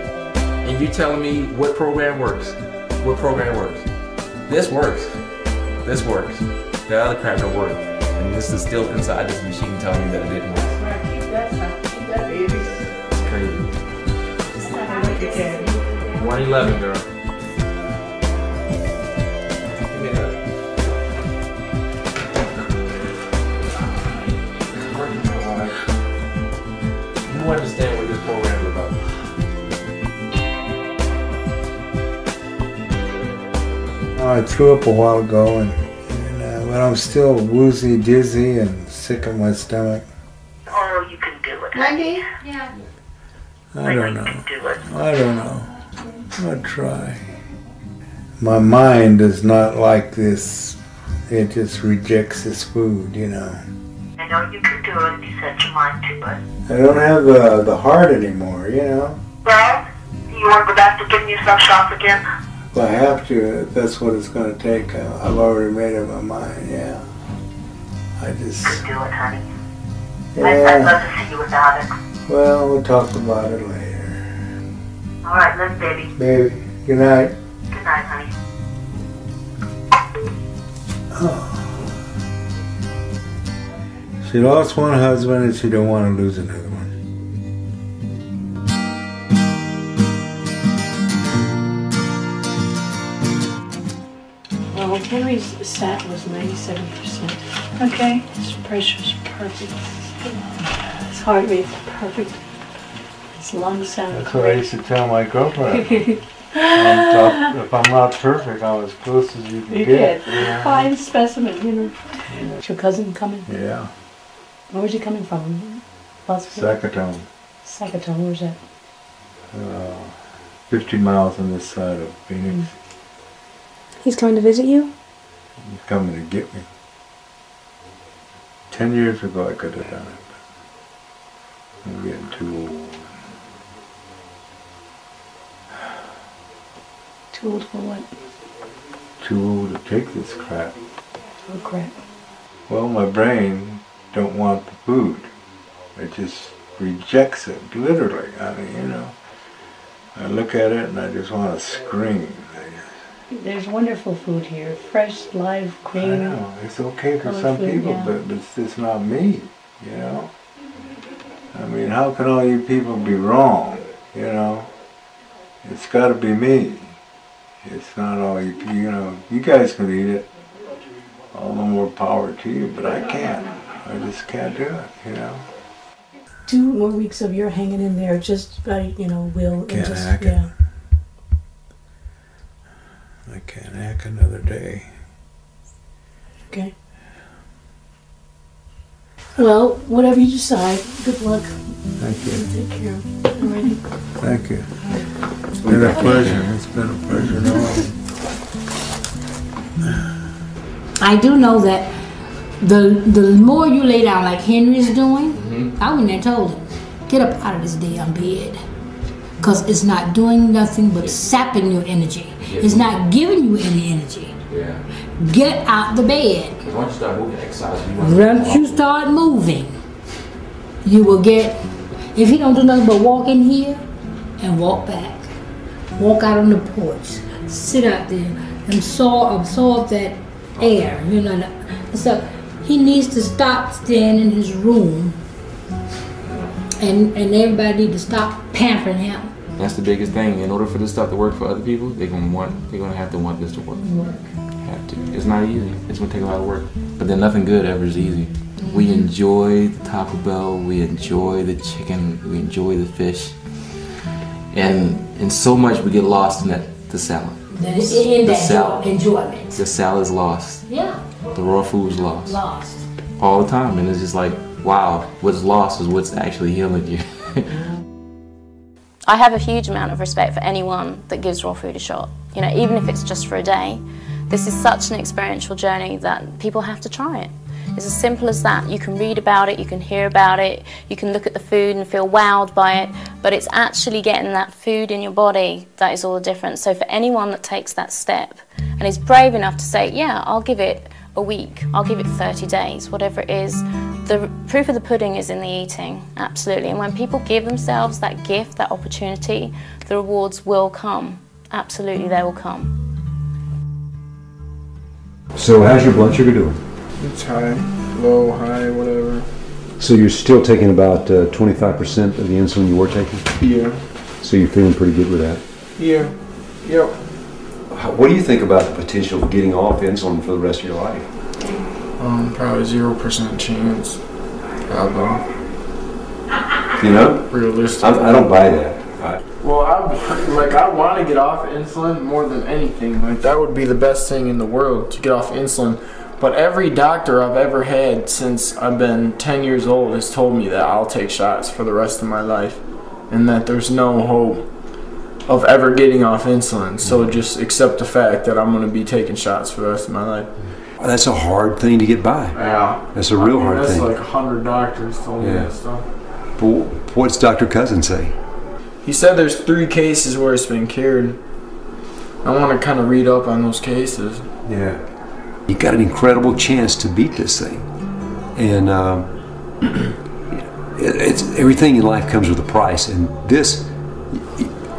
C: and you telling me what program works? What program works? This works. This works. The other crap don't work. And this is still inside this machine telling me that it didn't work.
G: Keep that, baby.
C: It's crazy.
G: It's not gonna make it candy.
C: 111, girl. Give me that. You understand what this program is about.
I: I threw up a while ago, but I'm still woozy, dizzy, and sick in my stomach.
N: Or you can do it.
K: Wendy? Yeah.
I: I don't know. I don't know. I'll try. My mind is not like this. It just rejects this food, you know.
N: I know you can do it if you set your mind to it.
I: I don't have the heart anymore, you know.
N: Well, you want to go back to getting yourself shots again?
I: If I have to, if that's what it's going to take. I've already made up my mind, yeah. I just...
N: You can do it, honey.
I: Yeah.
N: I'd love to see you without it.
I: Well, we'll talk about it later.
N: All right, love you, baby.
I: Baby, good night.
N: Good night, honey.
I: Oh. She lost one husband and she don't want to lose another one.
P: Well, Henry's sat was 97%.
K: Okay.
P: His pressure's perfect. His heart rate's perfect. His lungs sound
I: That's what I
P: great.
I: used to tell my girlfriend. If I'm not perfect, I'm as close as you can
P: You
I: get.
P: did.
I: Yeah.
P: Fine specimen, you know. Is your cousin coming?
I: Yeah.
P: Where's he coming from?
I: Sakatone.
P: Sakatone, where's that?
I: 50 miles on this side of Phoenix.
P: He's coming to visit you?
I: He's coming to get me. 10 years ago I could have done it. But I'm getting too old.
P: Too old for what?
I: Too old to take this crap.
P: Oh, crap.
I: Well, my brain don't want the food. It just rejects it, literally. I mean, you know. I look at it and I just want to scream.
P: There's wonderful food here. Fresh, live, green.
I: I know. It's okay for some
P: food,
I: people,
P: yeah.
I: but it's just not me, you know? I mean, how can all you people be wrong, you know? It's got to be me. It's not all you, you know, you guys can eat it. All the more power to you, but I can't. I just can't do it, you know?
P: 2 more weeks of your hanging in there, just by, you know, will.
I: Can't
P: and just,
I: hack it.
P: yeah.
I: I can't hack another day.
P: Okay. Well, whatever you decide, good luck.
I: Thank you.
P: Take care. Alrighty.
I: Thank you. It's been a pleasure. It's been a pleasure knowing.
L: I do know that the more you lay down like Henry's doing, I went and told him, get up out of this damn bed. Because it's not doing nothing but sapping your energy. It's not giving you any energy.
C: Yeah.
L: Get out the bed.
C: Once you start moving, exercise.
L: Once you start moving, you will get, if he don't do nothing but walk in here and walk back. Walk out on the porch. Sit out there and absorb that air. You know, so he needs to stop staying in his room and everybody need to stop pampering him.
C: That's the biggest thing. In order for this stuff to work for other people, they're gonna have to want this to work.
F: have to. It's not easy. It's gonna take a lot of work. But then nothing good ever is easy. We enjoy the Taco Bell, we enjoy the chicken, we enjoy the fish. And so much we get lost in the salad.
L: The salad. Enjoyment.
F: The salad's lost.
L: Yeah.
F: The raw food's lost.
L: Lost.
F: All the time. And it's just like, wow, what's lost is what's actually healing you.
Q: I have a huge amount of respect for anyone that gives raw food a shot. You know, even if it's just for a day. This is such an experiential journey that people have to try it. It's as simple as that. You can read about it, you can hear about it, you can look at the food and feel wowed by it, but it's actually getting that food in your body that is all the difference. So for anyone that takes that step and is brave enough to say, yeah, I'll give it a week, I'll give it 30 days, whatever it is, the proof of the pudding is in the eating, absolutely. And when people give themselves that gift, that opportunity, the rewards will come. Absolutely, they will come.
S: So how's your blood sugar doing?
M: It's high, low, high, whatever.
S: So you're still taking about 25% of the insulin you were taking?
M: Yeah.
S: So you're feeling pretty good with that?
M: Yeah. Yep.
S: What do you think about the potential of getting off insulin for the rest of your life?
M: Probably 0% chance. Probably.
S: You know?
M: Realistic.
S: I don't buy that.
M: Well, I want to get off insulin more than anything. Like, that would be the best thing in the world, to get off insulin. But every doctor I've ever had since I've been 10 years old has told me that I'll take shots for the rest of my life, and that there's no hope of ever getting off insulin. So just accept the fact that I'm going to be taking shots for the rest of my life.
S: That's a hard thing to get by.
M: Yeah.
S: That's a real hard thing.
M: That's like 100 doctors told me that stuff.
S: But what's Dr. Cousin say?
M: He said there's 3 cases where it's been cured. I want to kind of read up on those cases.
S: Yeah. You got an incredible chance to beat this thing. And it's everything in life comes with a price. And this,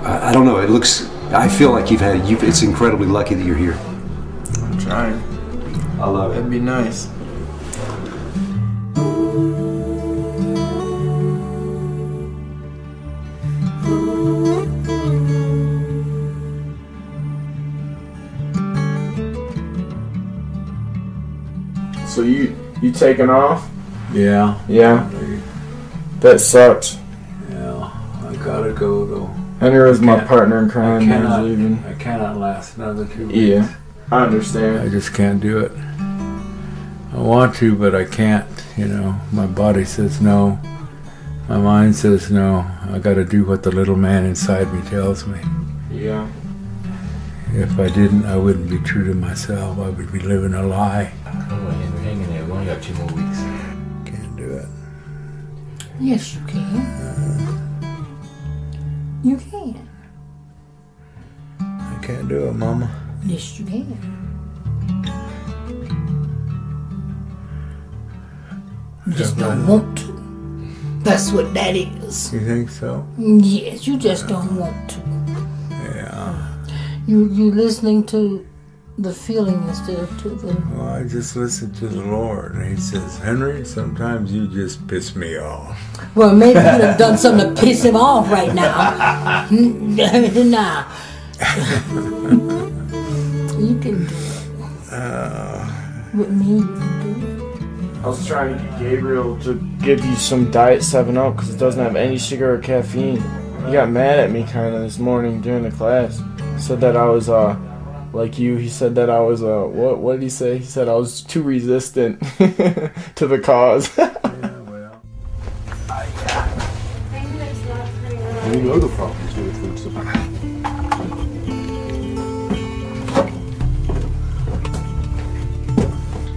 S: I don't know, I feel like it's incredibly lucky that you're here.
M: I'm trying.
S: I love it.
M: That'd be nice. So you taking off?
U: Yeah.
M: Yeah. That sucks.
U: Yeah. I gotta go though.
M: Henry was my partner in crime.
U: I cannot last another 2 weeks.
M: Yeah. I understand.
U: I just can't do it. I want to, but I can't. You know, my body says no. My mind says no. I gotta do what the little man inside me tells me.
M: Yeah.
U: If I didn't, I wouldn't be true to myself. I would be living a lie.
C: Oh, Henry, hang in there. We only got 2 more weeks.
U: Can't do it.
L: Yes, you can. You can.
U: I can't do it, Mama.
L: Yes, you can. You just don't want to. That's what that is.
U: You think so?
L: Yes, you just don't want to.
U: Yeah.
L: You listening to the feeling instead of to the...
U: Well, I just listen to the Lord, and He says, Henry, sometimes you just piss me off.
L: Well, maybe you have done something to piss him off right now. Now. You can do it. With me, you can do it.
M: I was trying to get Gabriel to give you some Diet 7-Up because it doesn't have any sugar or caffeine. He got mad at me kind of this morning during the class. He said that I was, like you, he said that I was, what did he say? He said I was too resistant to the cause.
S: We know the problems with food supply.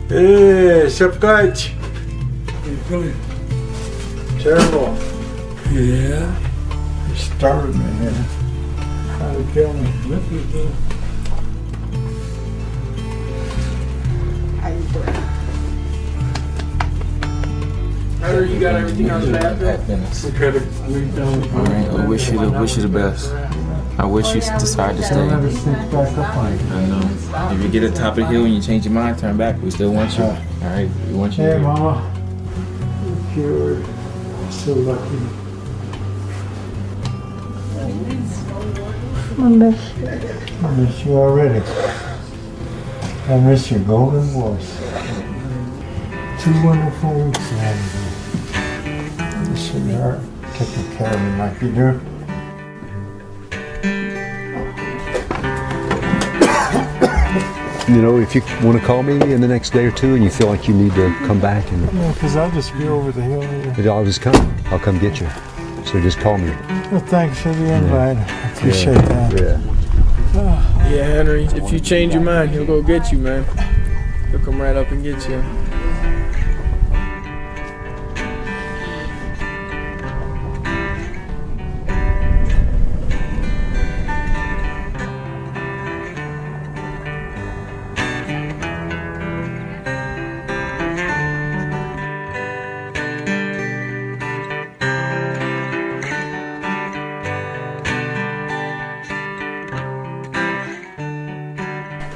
U: Hey, Shepkach.
R: You feeling
M: terrible?
R: Yeah. You starved me, man. Trying to kill me. Look at this.
L: How you doing?
M: Henry, you got everything on the bathroom?
F: Alright, I wish you the best. I wish you decide to stay. I know. If you get to the top of the hill and you change your mind, turn back. We still want you. Alright, we want you.
R: Hey, Mama. You're cured. So lucky.
L: I miss you.
R: I miss you already. I miss your golden voice. 2 wonderful weeks ahead of you. Sweetheart, taking care of me like you do.
S: You know, if you want to call me in the next day or two and you feel like you need to come back, and
R: Yeah, because I'll just be over the hill here.
S: I'll just come. I'll come get you. So just call me.
R: Well, thanks for the invite. I appreciate that.
S: Yeah.
M: Yeah, Henry, if you change your mind, he'll go get you, man. He'll come right up and get you.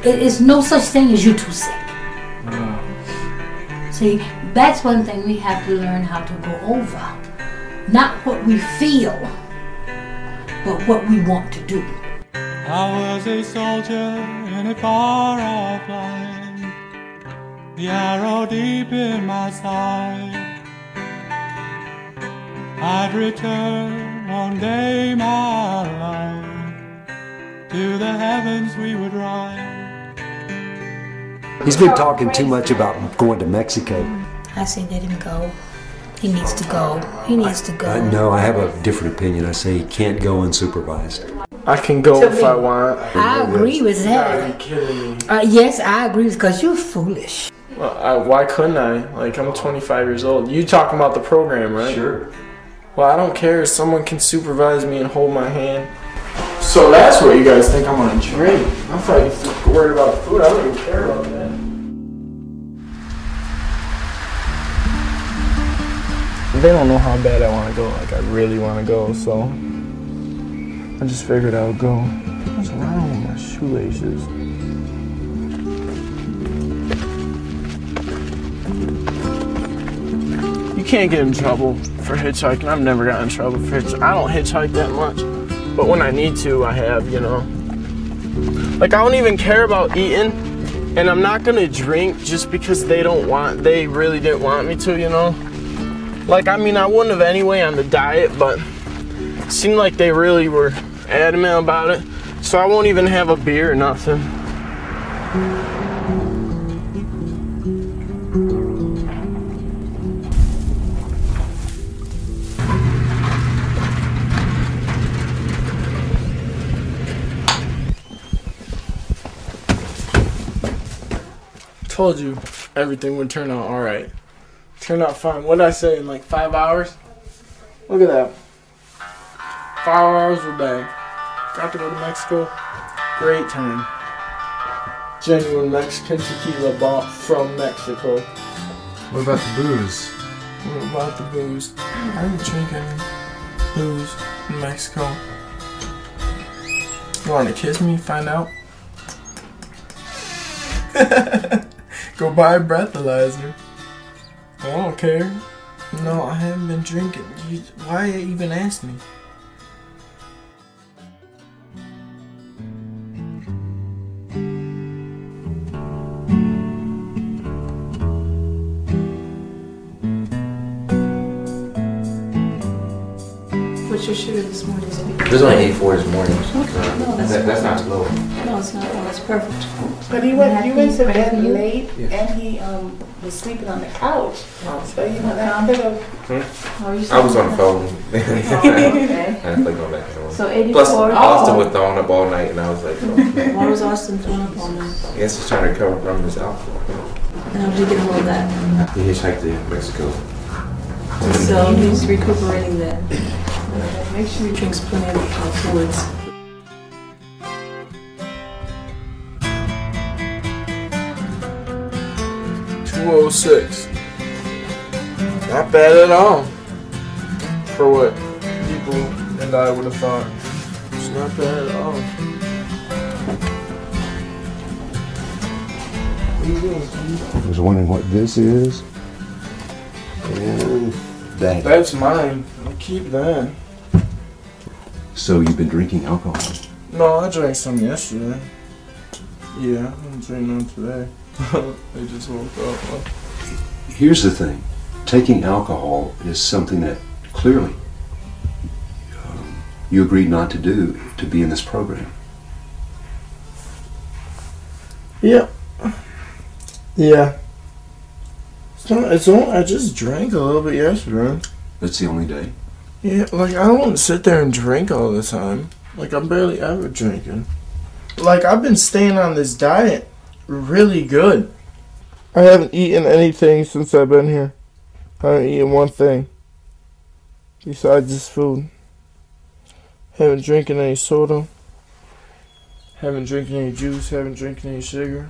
L: It is no such thing as you too sick. See, that's one thing we have to learn how to go over. Not what we feel, but what we want to do.
J: I was a soldier in a far-off land, the arrow deep in my side. I'd return one day, my life, to the heavens we would ride.
S: He's been talking too much about going to Mexico.
L: I say let him go. He needs to go. He needs to go.
S: No, I have a different opinion. I say he can't go unsupervised.
M: I can go if I want.
L: I agree with that.
M: Are you kidding me?
L: Yes, I agree because you're foolish.
M: Well, why couldn't I? Like, I'm 25 years old. You talking about the program, right?
S: Sure.
M: Well, I don't care if someone can supervise me and hold my hand. So that's what you guys think I'm gonna drink. I thought you were worried about the food. I don't even care about that. They don't know how bad I want to go. Like, I really want to go, so I just figured I would go. What's wrong with my shoelaces? You can't get in trouble for hitchhiking. I've never gotten in trouble for hitchhiking. I don't hitchhike that much, but when I need to, I have, you know. Like, I don't even care about eating, and I'm not gonna drink just because they really didn't want me to, you know. Like, I mean, I wouldn't have anyway on the diet, but it seemed like they really were adamant about it, so I won't even have a beer or nothing. Told you everything would turn out alright. Turned out fine. What did I say, in like 5 hours? Look at that. 5 hours we're back. Got to go to Mexico. Great time. Genuine Mexican tequila bought from Mexico.
F: What about the booze?
M: What about the booze? I didn't drink any booze in Mexico. You want to kiss me? Find out? Go buy a breathalyzer. I don't care. No, I haven't been drinking. Why even ask me?
K: What's your sugar this morning?
F: There's only 84 this morning.
K: No,
F: That's not low.
K: No, it's not. No, it's perfect.
G: But you went to bed
K: for you?
G: late,
F: Yeah.
G: and he was sleeping on the couch. So you know that could have.
F: I was on the phone.
G: Okay.
F: I played going back and forth.
K: So 84.
F: Plus, Austin was throwing up all night, and I was like, oh.
K: Why was Austin throwing up all night?
F: I guess he's trying to recover from his alcohol.
K: And how did you get a hold of that?
F: He hitchhiked to Mexico.
K: So he's recuperating then. Make sure he drinks plenty of fluids.
M: $206. Not bad at all. For what people and I would have thought. It's not bad at all. What are you doing, Steve?
S: I was wondering what this is. And that.
M: That's mine. I'll keep that.
S: So you've been drinking alcohol?
M: No, I drank some yesterday. Yeah, I'm drinking on today. I just woke up.
S: Here's the thing. Taking alcohol is something that clearly you agreed not to do to be in this program.
M: Yeah. Yeah. It's not, I just drank a little bit yesterday.
S: That's the only day?
M: Yeah, like I don't sit there and drink all the time. Like I'm barely ever drinking. Like I've been staying on this diet really good. I haven't eaten anything since I've been here. I haven't eaten one thing besides this food. Haven't drinking any soda. Haven't drinking any juice. Haven't drinking any sugar.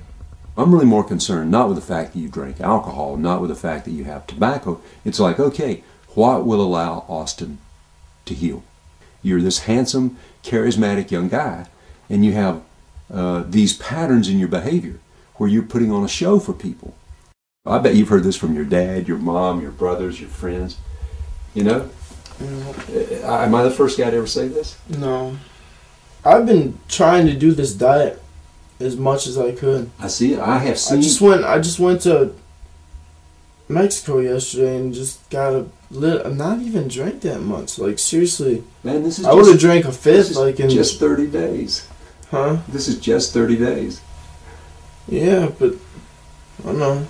S: I'm really more concerned not with the fact that you drink alcohol, not with the fact that you have tobacco. It's like, okay, what will allow Austin to heal? You're this handsome, charismatic young guy, and you have these patterns in your behavior where you're putting on a show for people. I bet you've heard this from your dad, your mom, your brothers, your friends. You know? Am I the first guy to ever say this?
M: No. I've been trying to do this diet as much as I could.
S: I see it. I have seen.
M: I just went to Mexico yesterday and just got not even drank that much. Like seriously,
S: man, this is.
M: I would have drank a fifth. Like in
S: just 30 days.
M: Huh?
S: This is just 30 days.
M: Yeah, but I don't know.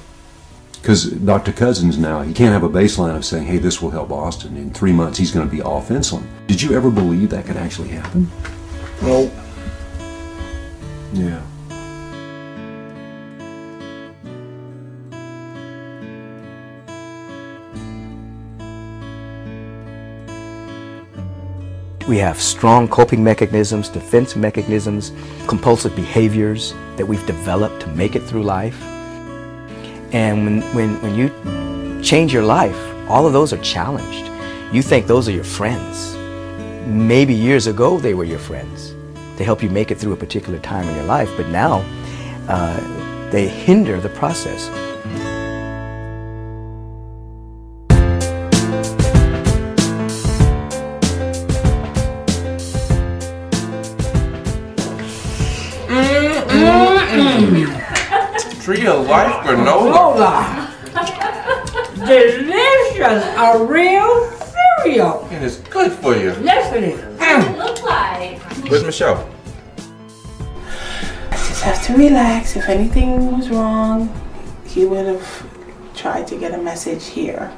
S: Because Dr. Cousins now, he can't have a baseline of saying, hey, this will help Austin. In 3 months, he's going to be off insulin. Did you ever believe that could actually happen?
M: No.
S: Yeah.
E: We have strong coping mechanisms, defense mechanisms, compulsive behaviors that we've developed to make it through life. And when you change your life, all of those are challenged. You think those are your friends. Maybe years ago they were your friends to help you make it through a particular time in your life, but now they hinder the process.
F: Tree of Life granola.
D: Delicious, a real cereal.
F: And it's good for you.
D: Yes, it is.
Q: What does it look like?
F: Where's Michelle?
G: I just have to relax. If anything was wrong, he would have tried to get a message here.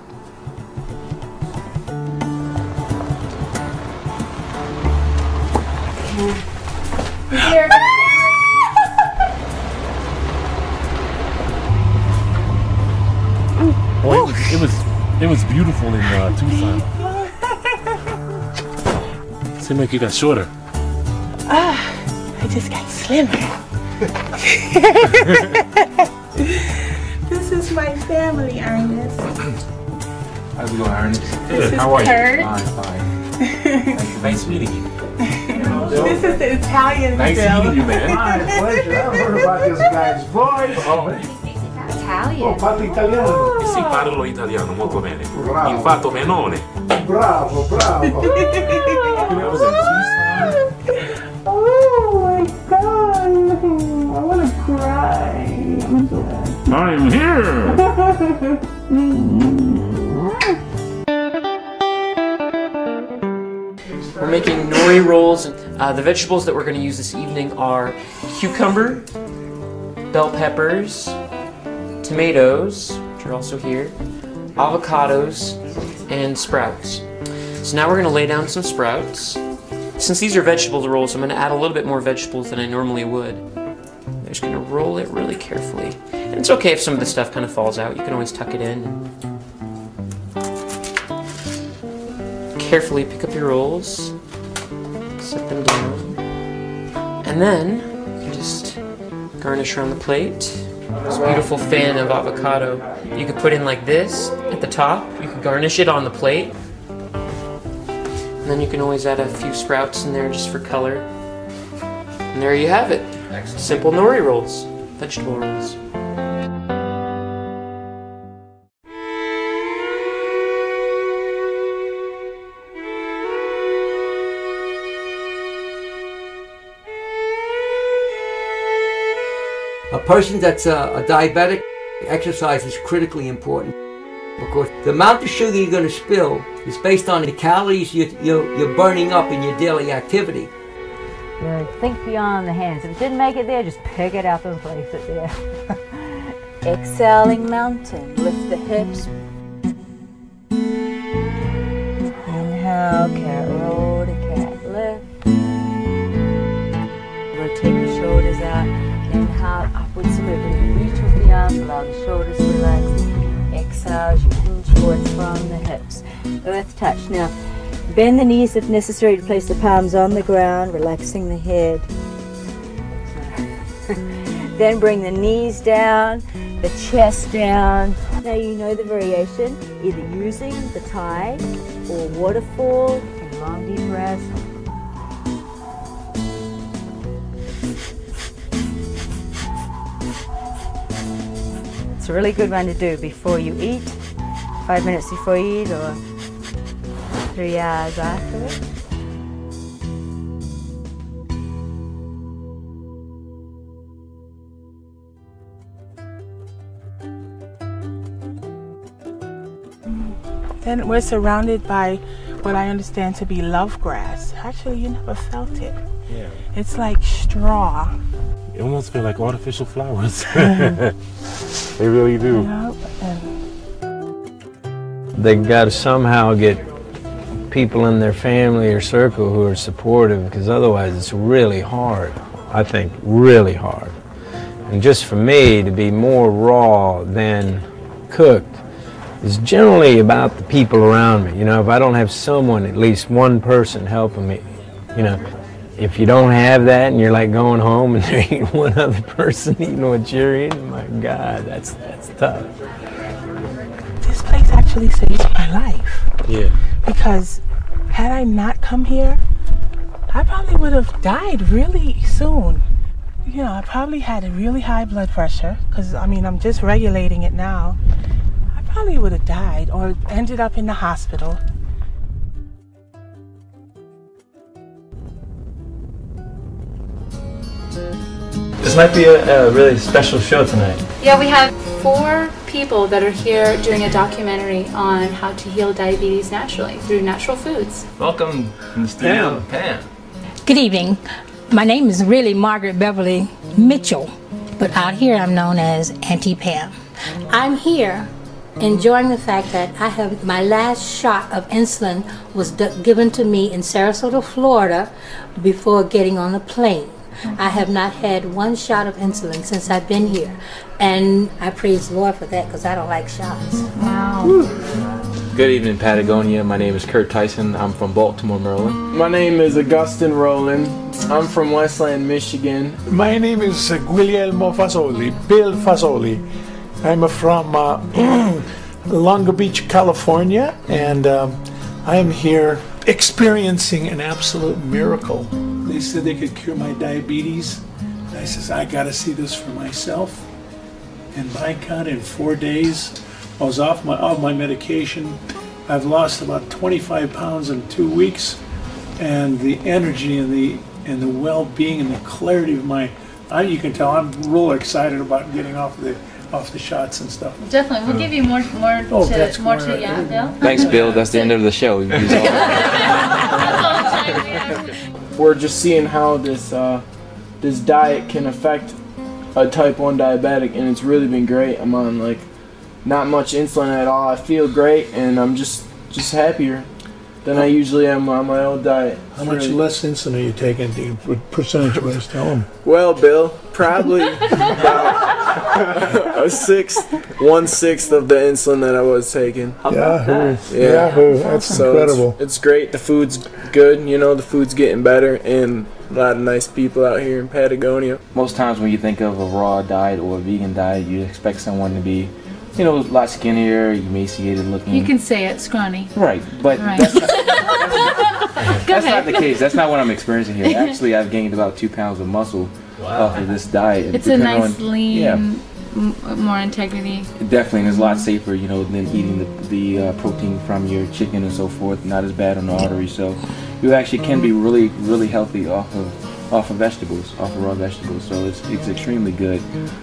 K: Here.
V: Well, it was beautiful in Tucson. Seemed like you got shorter.
G: I just got slimmer. This is my family, Ernest.
F: How's it going, Ernest?
G: This is
V: How are
G: Kurt.
V: you? Fine. Nice meeting you.
G: This is the Italian
V: Nice
G: Bill.
V: meeting you, man.
R: My pleasure. I've heard about this guy's voice.
Q: Italian.
R: Oh, parli italiano.
V: Sì, parlo italiano molto bene.
R: Bravo.
V: Infatti, menone.
R: Bravo, bravo.
V: That was in Tucson.
G: Oh my god. I want to cry.
V: I'm here.
T: We're making nori rolls. The vegetables that we're going to use this evening are cucumber, bell peppers, tomatoes, which are also here, avocados, and sprouts. So now we're going to lay down some sprouts. Since these are vegetable rolls, I'm going to add a little bit more vegetables than I normally would. I'm just going to roll it really carefully. And it's okay if some of the stuff kind of falls out. You can always tuck it in. Carefully pick up your rolls, set them down, and then you can just garnish around the plate. This beautiful fan of avocado. You could put in like this at the top. You could garnish it on the plate. And then you can always add a few sprouts in there just for color. And there you have it. Simple nori rolls, vegetable rolls.
B: person that's a diabetic, exercise is critically important because the amount of sugar you're going to spill is based on the calories you're burning up in your daily activity.
H: Think beyond the hands. If it didn't make it there, just pick it up and place it there. Exhaling mountain, lift the hips. Inhale, cat roll to cat lift. Rotate the shoulders out. Inhale, upward swivel. Reach with the arms, allow the shoulders to relax. Exhale as you hinge forwards from the hips. Earth touch. Now, bend the knees if necessary to place the palms on the ground, relaxing the head. Then bring the knees down, the chest down. Now you know the variation, either using the tide or waterfall, and long deep breaths. It's a really good one to do before you eat, 5 minutes before you eat, or 3 hours afterwards.
G: Then we're surrounded by what I understand to be love grass. Actually, you never felt it.
V: Yeah.
G: It's like straw.
V: It almost feel like artificial flowers. They really do.
U: They got to somehow get people in their family or circle who are supportive, because otherwise it's really hard. I think really hard. And just for me to be more raw than cooked is generally about the people around me. You know, if I don't have someone, at least one person helping me, you know, if you don't have that and you're like going home and there ain't one other person eating what you're eating, my God, that's tough.
G: This place actually saved my life.
V: Yeah.
G: Because had I not come here, I probably would have died really soon. You know, I probably had a really high blood pressure, because I mean, I'm just regulating it now. I probably would have died or ended up in the hospital.
U: This might be a really special show tonight.
O: Yeah, we have 4 people that are here doing a documentary on how to heal diabetes naturally through natural foods.
U: Welcome in the studio, Pam.
L: Good evening. My name is really Margaret Beverly Mitchell, but out here I'm known as Auntie Pam. I'm here enjoying the fact that I have my last shot of insulin was given to me in Sarasota, Florida before getting on the plane. I have not had 1 shot of insulin since I've been here, and I praise the Lord for that because I don't like shots.
O: Wow.
F: Good evening, Patagonia. My name is Kurt Tyson. I'm from Baltimore, Maryland.
M: My name is Augustin Rowland. I'm from Westland, Michigan.
R: My name is Guglielmo Fasoli, Bill Fasoli. I'm from Long Beach, California, and I am here experiencing an absolute miracle. They said they could cure my diabetes. I says, I gotta see this for myself. And by God, in 4 days, I was off my medication. I've lost about 25 pounds in 2 weeks, and the energy and the well-being and the clarity of my, you can tell I'm real excited about getting off the shots and stuff.
O: Definitely, we'll give you more to yeah, Bill.
F: Thanks, Bill. That's the end of the show.
M: We're just seeing how this this diet can affect a type 1 diabetic, and it's really been great. I'm on like not much insulin at all. I feel great, and I'm just happier than I usually am on my old diet.
R: How much less insulin are you taking? Percentage-wise, tell them.
M: Well, Bill, probably about 1/6 of the insulin that I was taking.
R: Yahoo! Yahoo! That's
M: so
R: incredible.
M: It's great. The food's good. You know, the food's getting better, and a lot of nice people out here in Patagonia.
F: Most times when you think of a raw diet or a vegan diet, you expect someone to be, you know, a lot skinnier, emaciated looking.
O: You can say it, scrawny.
F: Right, but
O: Right.
F: that's not the case. That's not what I'm experiencing here. Actually, I've gained about 2 pounds of muscle off of this diet.
O: It's a nice, lean, more integrity.
F: Definitely, and it's a lot safer, you know, than eating the protein from your chicken and so forth. Not as bad on the arteries, so you actually can be really, really healthy off of off of vegetables, off of raw vegetables. So it's extremely good.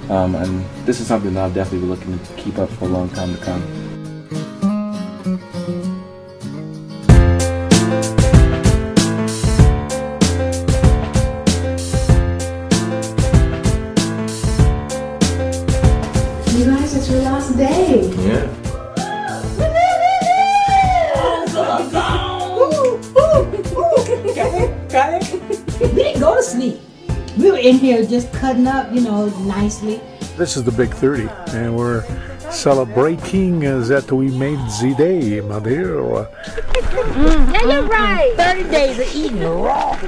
F: And this is something that I'll definitely be looking to keep up for a long time to come.
D: You guys, it's your last day.
F: Yeah.
P: We didn't go to sleep. We were in here just cutting up, you know, nicely.
R: This is the big 30, and we're celebrating that we made the day, my dear.
P: Yeah, you're right. 30 days of eating raw.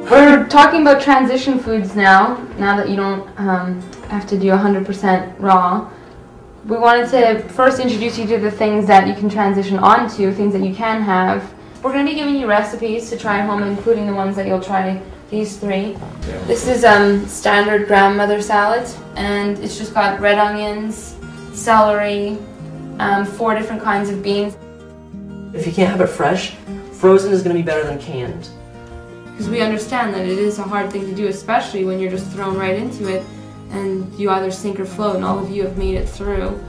O: We're talking about transition foods now that you don't have to do 100% raw. We wanted to first introduce you to the things that you can transition onto, things that you can have. We're going to be giving you recipes to try at home, including the ones that you'll try, these three. This is standard grandmother salad, and it's just got red onions, celery, 4 different kinds of beans.
A: If you can't have it fresh, frozen is going to be better than canned.
O: Because we understand that it is a hard thing to do, especially when you're just thrown right into it and you either sink or float, and all of you have made it through.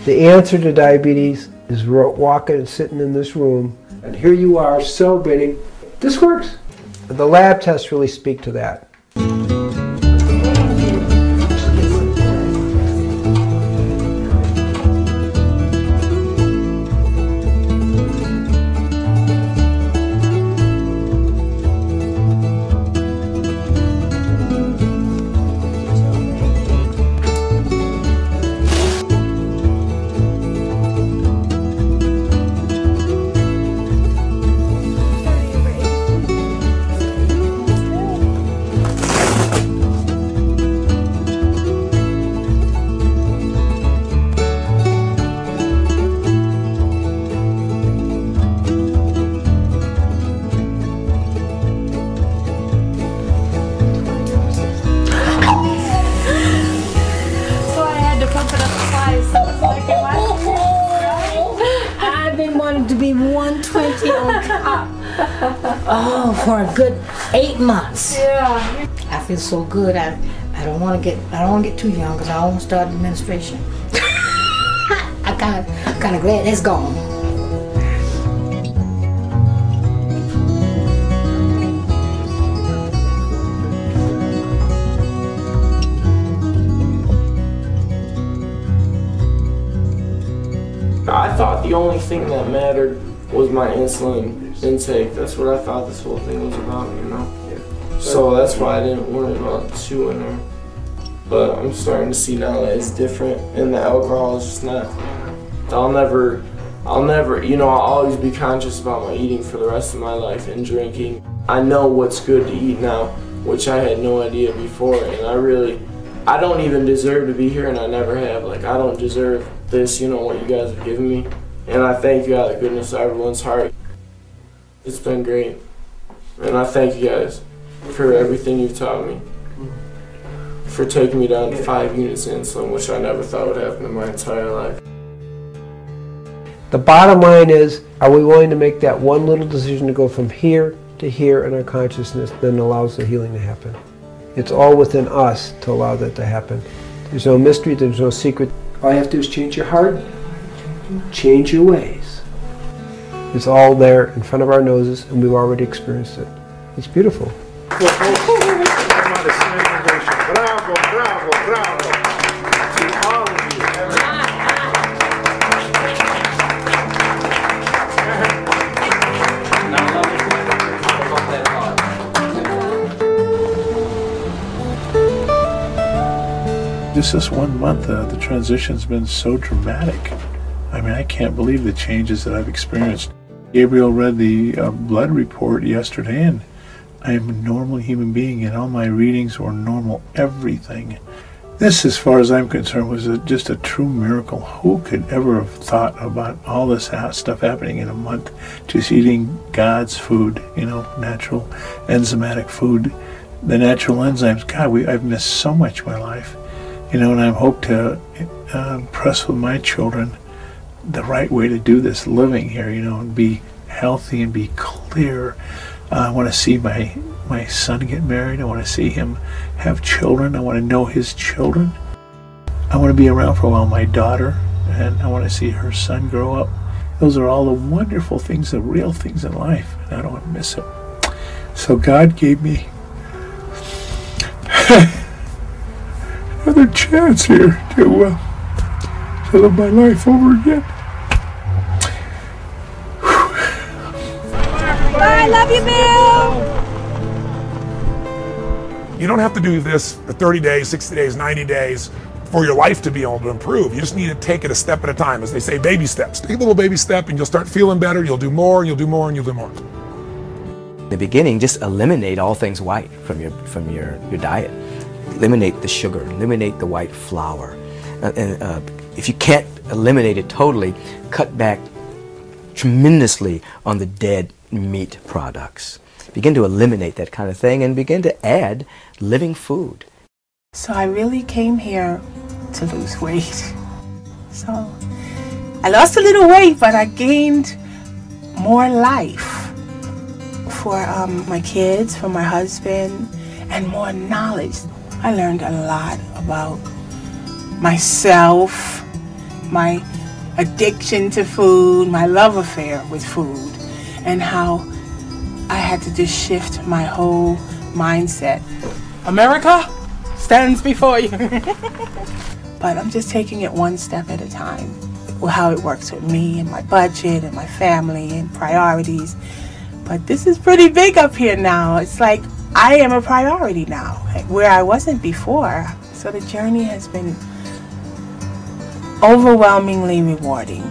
N: The answer to diabetes is walking and sitting in this room, and here you are celebrating. This works. The lab tests really speak to that.
P: To be 120 on top. Oh, for a good 8 months.
O: Yeah.
P: I feel so good. I don't want to get too young because I won't start the menstruation. I'm kind of glad it's gone.
M: I thought the only thing that mattered was my insulin intake. That's what I thought this whole thing was about, you know? So that's why I didn't worry about chewing her. But I'm starting to see now that it's different, and the alcohol is just not. I'll never, you know, I'll always be conscious about my eating for the rest of my life and drinking. I know what's good to eat now, which I had no idea before, and I don't even deserve to be here, and I never have. Like, I don't deserve this, you know, what you guys have given me. And I thank you out of the goodness of everyone's heart. It's been great. And I thank you guys for everything you've taught me. For taking me down to 5 units of insulin, which I never thought would happen in my entire life.
N: The bottom line is, are we willing to make that one little decision to go from here to here in our consciousness that allows the healing to happen? It's all within us to allow that to happen. There's no mystery, there's no secret. All you have to do is change your heart, change your ways. It's all there in front of our noses, and we've already experienced it. It's beautiful.
R: Bravo, bravo, bravo. To all of you. Just this 1 month, the transition's been so dramatic. I mean, I can't believe the changes that I've experienced. Gabriel read the blood report yesterday, and I am a normal human being, and all my readings were normal, everything. This, as far as I'm concerned, was just a true miracle. Who could ever have thought about all this stuff happening in a month? Just eating God's food, you know, natural, enzymatic food. The natural enzymes, God, I've missed so much in my life. You know, and I hope to impress with my children the right way to do this living here, you know, and be healthy and be clear. I want to see my son get married. I want to see him have children. I want to know his children. I want to be around for a while, my daughter, and I want to see her son grow up. Those are all the wonderful things, the real things in life, and I don't want to miss it. So God gave me another chance here to live my life over again.
C: I love you, Bill!
I: You don't have to do this for 30 days, 60 days, 90 days for your life to be able to improve. You just need to take it a step at a time. As they say, baby steps. Take a little baby step and you'll start feeling better. You'll do more, and you'll do more, and you'll do more.
E: In the beginning, just eliminate all things white from your diet. Eliminate the sugar, eliminate the white flour. If you can't eliminate it totally, cut back tremendously on the dead meat products. Begin to eliminate that kind of thing and begin to add living food.
G: So I really came here to lose weight. So I lost a little weight, but I gained more life for my kids, for my husband, and more knowledge. I learned a lot about myself, my addiction to food, my love affair with food, and how I had to just shift my whole mindset. America stands before you. But I'm just taking it one step at a time. How it works with me and my budget and my family and priorities. But this is pretty big up here now. It's like I am a priority now, where I wasn't before. So the journey has been overwhelmingly rewarding.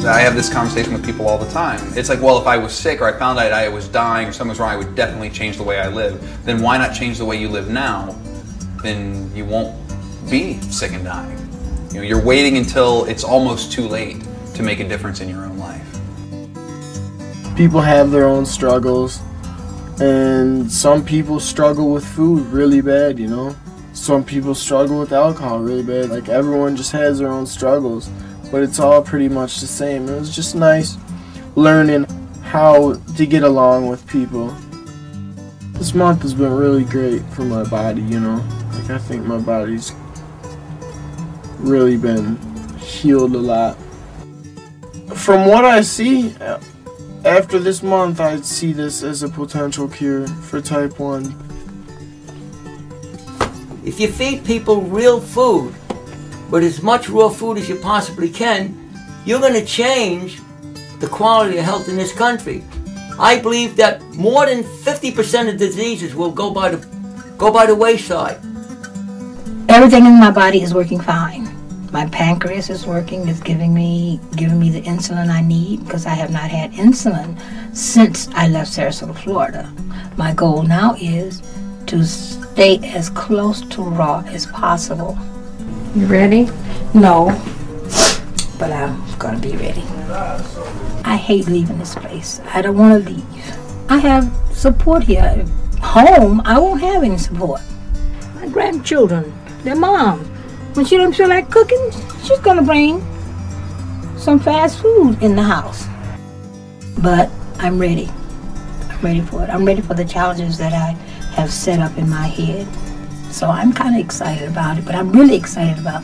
W: I have this conversation with people all the time. It's like, well, if I was sick or I found out I was dying or something was wrong, I would definitely change the way I live. Then why not change the way you live now? Then you won't be sick and dying. You know, you're waiting until it's almost too late to make a difference in your own life.
M: People have their own struggles, and some people struggle with food really bad, you know? Some people struggle with alcohol really bad. Like, everyone just has their own struggles, but it's all pretty much the same. It was just nice learning how to get along with people. This month has been really great for my body, you know? Like, I think my body's really been healed a lot. From what I see, after this month, I see this as a potential cure for type 1.
B: If you feed people real food, with as much raw food as you possibly can, you're going to change the quality of health in this country. I believe that more than 50% of diseases will go by the wayside.
P: Everything in my body is working fine. My pancreas is working. It's giving me the insulin I need, because I have not had insulin since I left Sarasota, Florida. My goal now is to stay as close to raw as possible.
O: You ready?
P: No, but I'm gonna be ready. I hate leaving this place. I don't want to leave. I have support here. Home, I won't have any support. My grandchildren, their mom, when she don't feel like cooking, she's gonna bring some fast food in the house. But I'm ready. I'm ready for it. I'm ready for the challenges that I have set up in my head. So I'm kind of excited about it, but I'm really excited about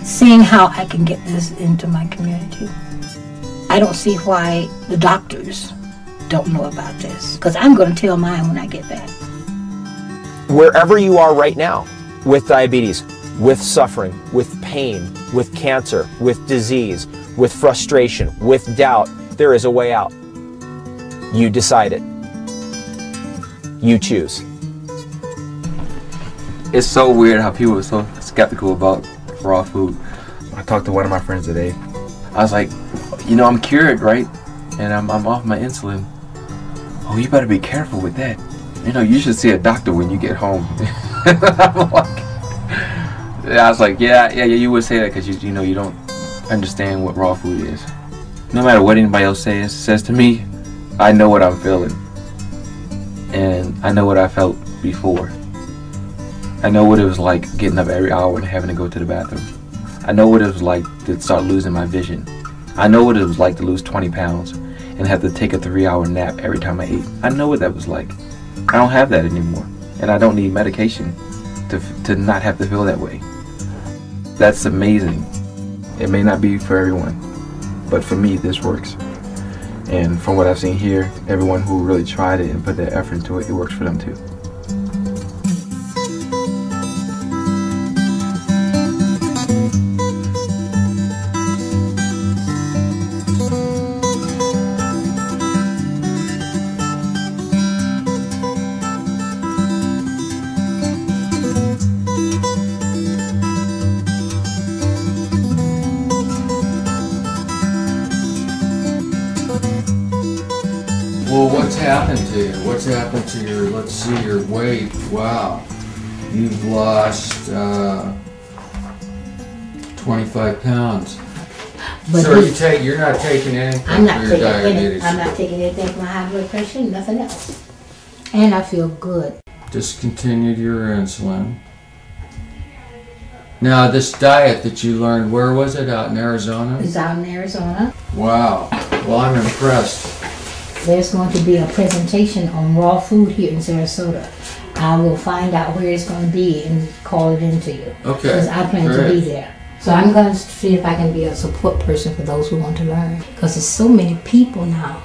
P: seeing how I can get this into my community. I don't see why the doctors don't know about this, because I'm going to tell mine when I get back.
X: Wherever you are right now, with diabetes, with suffering, with pain, with cancer, with disease, with frustration, with doubt, there is a way out. You decide it. You choose.
F: It's so weird how people are so skeptical about raw food. I talked to one of my friends today. I was like, you know, I'm cured, right? And I'm off my insulin. Oh, you better be careful with that. You know, you should see a doctor when you get home. I was like, yeah, you would say that because you know you don't understand what raw food is. No matter what anybody else says to me, I know what I'm feeling, and I know what I felt before. I know what it was like getting up every hour and having to go to the bathroom. I know what it was like to start losing my vision. I know what it was like to lose 20 pounds and have to take a 3-hour nap every time I ate. I know what that was like. I don't have that anymore, and I don't need medication to not have to feel that way. That's amazing. It may not be for everyone, but for me, this works. And from what I've seen here, everyone who really tried it and put their effort into it, it works for them too.
J: Well, what's happened to you? What's happened to your, let's see, your weight? Wow. You've lost 25 pounds.
L: But
J: So you're not taking anything
L: I'm not
J: for your
L: taking
J: diabetes?
L: I'm not taking anything for my high blood pressure, nothing else. And I feel good.
J: Discontinued your insulin. Now, this diet that you learned, where was it? Out in Arizona?
L: It's out in Arizona.
J: Wow. Well, I'm impressed.
L: There's going to be a presentation on raw food here in Sarasota. I will find out where it's going to be and call it in to you.
J: Okay.
L: Because I plan to be there. So I'm going to see if I can be a support person for those who want to learn. Because there's so many people now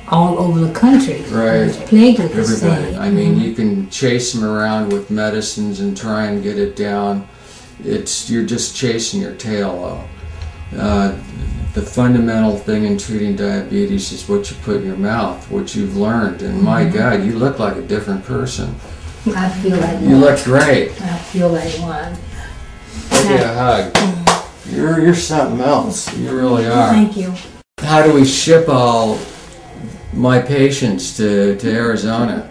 L: all over the country who's plagued with this
J: Everybody.
L: thing.
J: I mean, you can chase them around with medicines and try and get it down. You're just chasing your tail, though. The fundamental thing in treating diabetes is what you put in your mouth, what you've learned. And my God, you look like a different person.
L: I feel like
J: You look great.
L: I feel like one.
J: Give me a hug. You're something else. You really are.
L: Thank you.
J: How do we ship all my patients to Arizona?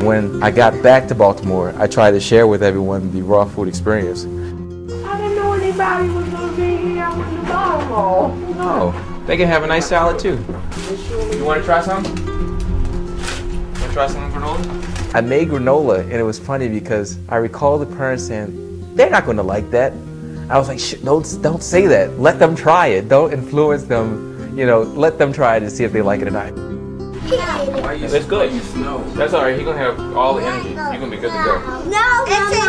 F: When I got back to Baltimore, I tried to share with everyone the raw food experience.
C: I didn't know anybody was going to be here with the bottle.
F: No, they can have a nice salad too. You want to try some? Want to try some granola? I made granola, and it was funny because I recall the parents saying, "They're not going to like that." I was like, don't say that. Let them try it. Don't influence them. You know, let them try it and see if they like it or not. It's good. That's all right. He's gonna have all the energy. You're gonna be good to go.
C: No, it tastes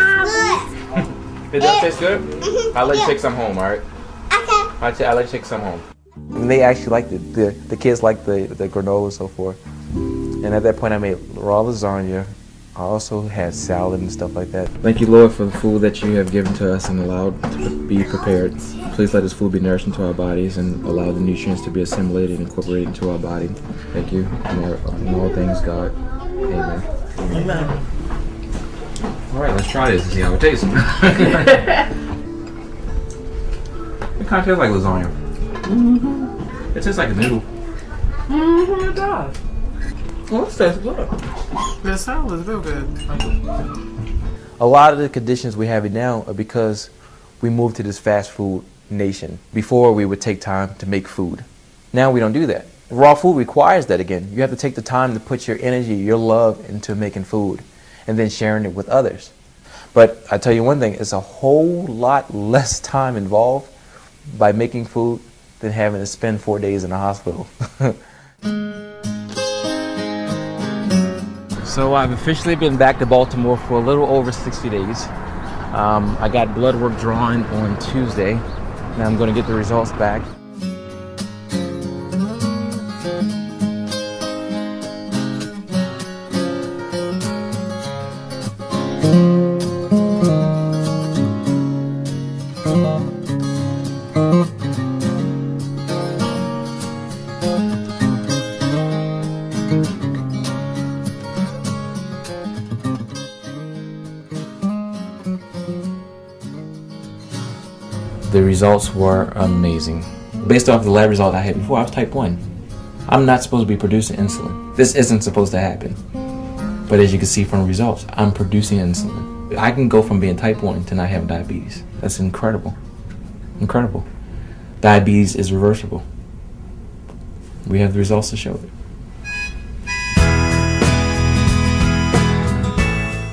C: good.
F: It does taste good? I'll let you take some home, all right? Okay. I'll let you take some home. And they actually liked it. The kids liked the granola and so forth. And at that point, I made raw lasagna. I also had salad and stuff like that. Thank you, Lord, for the food that you have given to us and allowed to be prepared. Please let this food be nourished into our bodies and allow the nutrients to be assimilated and incorporated into our body. Thank you. In all things, God. Amen.
G: Amen.
F: All right, let's try this and see how it tastes. It kind of tastes like lasagna. It tastes like a noodle.
G: It does.
F: Well, it tastes good.
G: The salad is real good.
F: A lot of the conditions we have now are because we moved to this fast food nation. Before, we would take time to make food. Now we don't do that. Raw food requires that again. You have to take the time to put your energy, your love into making food and then sharing it with others. But I tell you one thing, it's a whole lot less time involved by making food than having to spend 4 days in the hospital. So I've officially been back to Baltimore for a little over 60 days. I got blood work drawn on Tuesday. Now I'm going to get the results back. The results were amazing. Based off the lab result I had before, I was type 1. I'm not supposed to be producing insulin. This isn't supposed to happen. But as you can see from results, I'm producing insulin. I can go from being type 1 to not having diabetes. That's incredible. Incredible. Diabetes is reversible. We have the results to show it.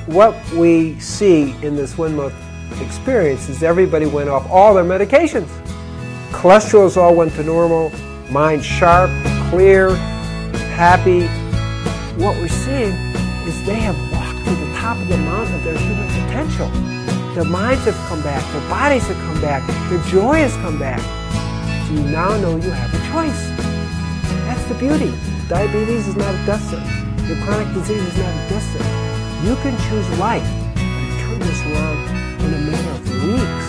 N: What we see in this 1 month experience is everybody went off all their medications. Cholesterols all went to normal, mind sharp, clear, happy. What we're seeing is they have walked to the top of the mountain of their human potential. Their minds have come back, their bodies have come back, their joy has come back. So you now know you have a choice. That's the beauty. Diabetes is not a death sentence. Your chronic disease is not a death sentence. You can choose life and turn this around in a matter of weeks.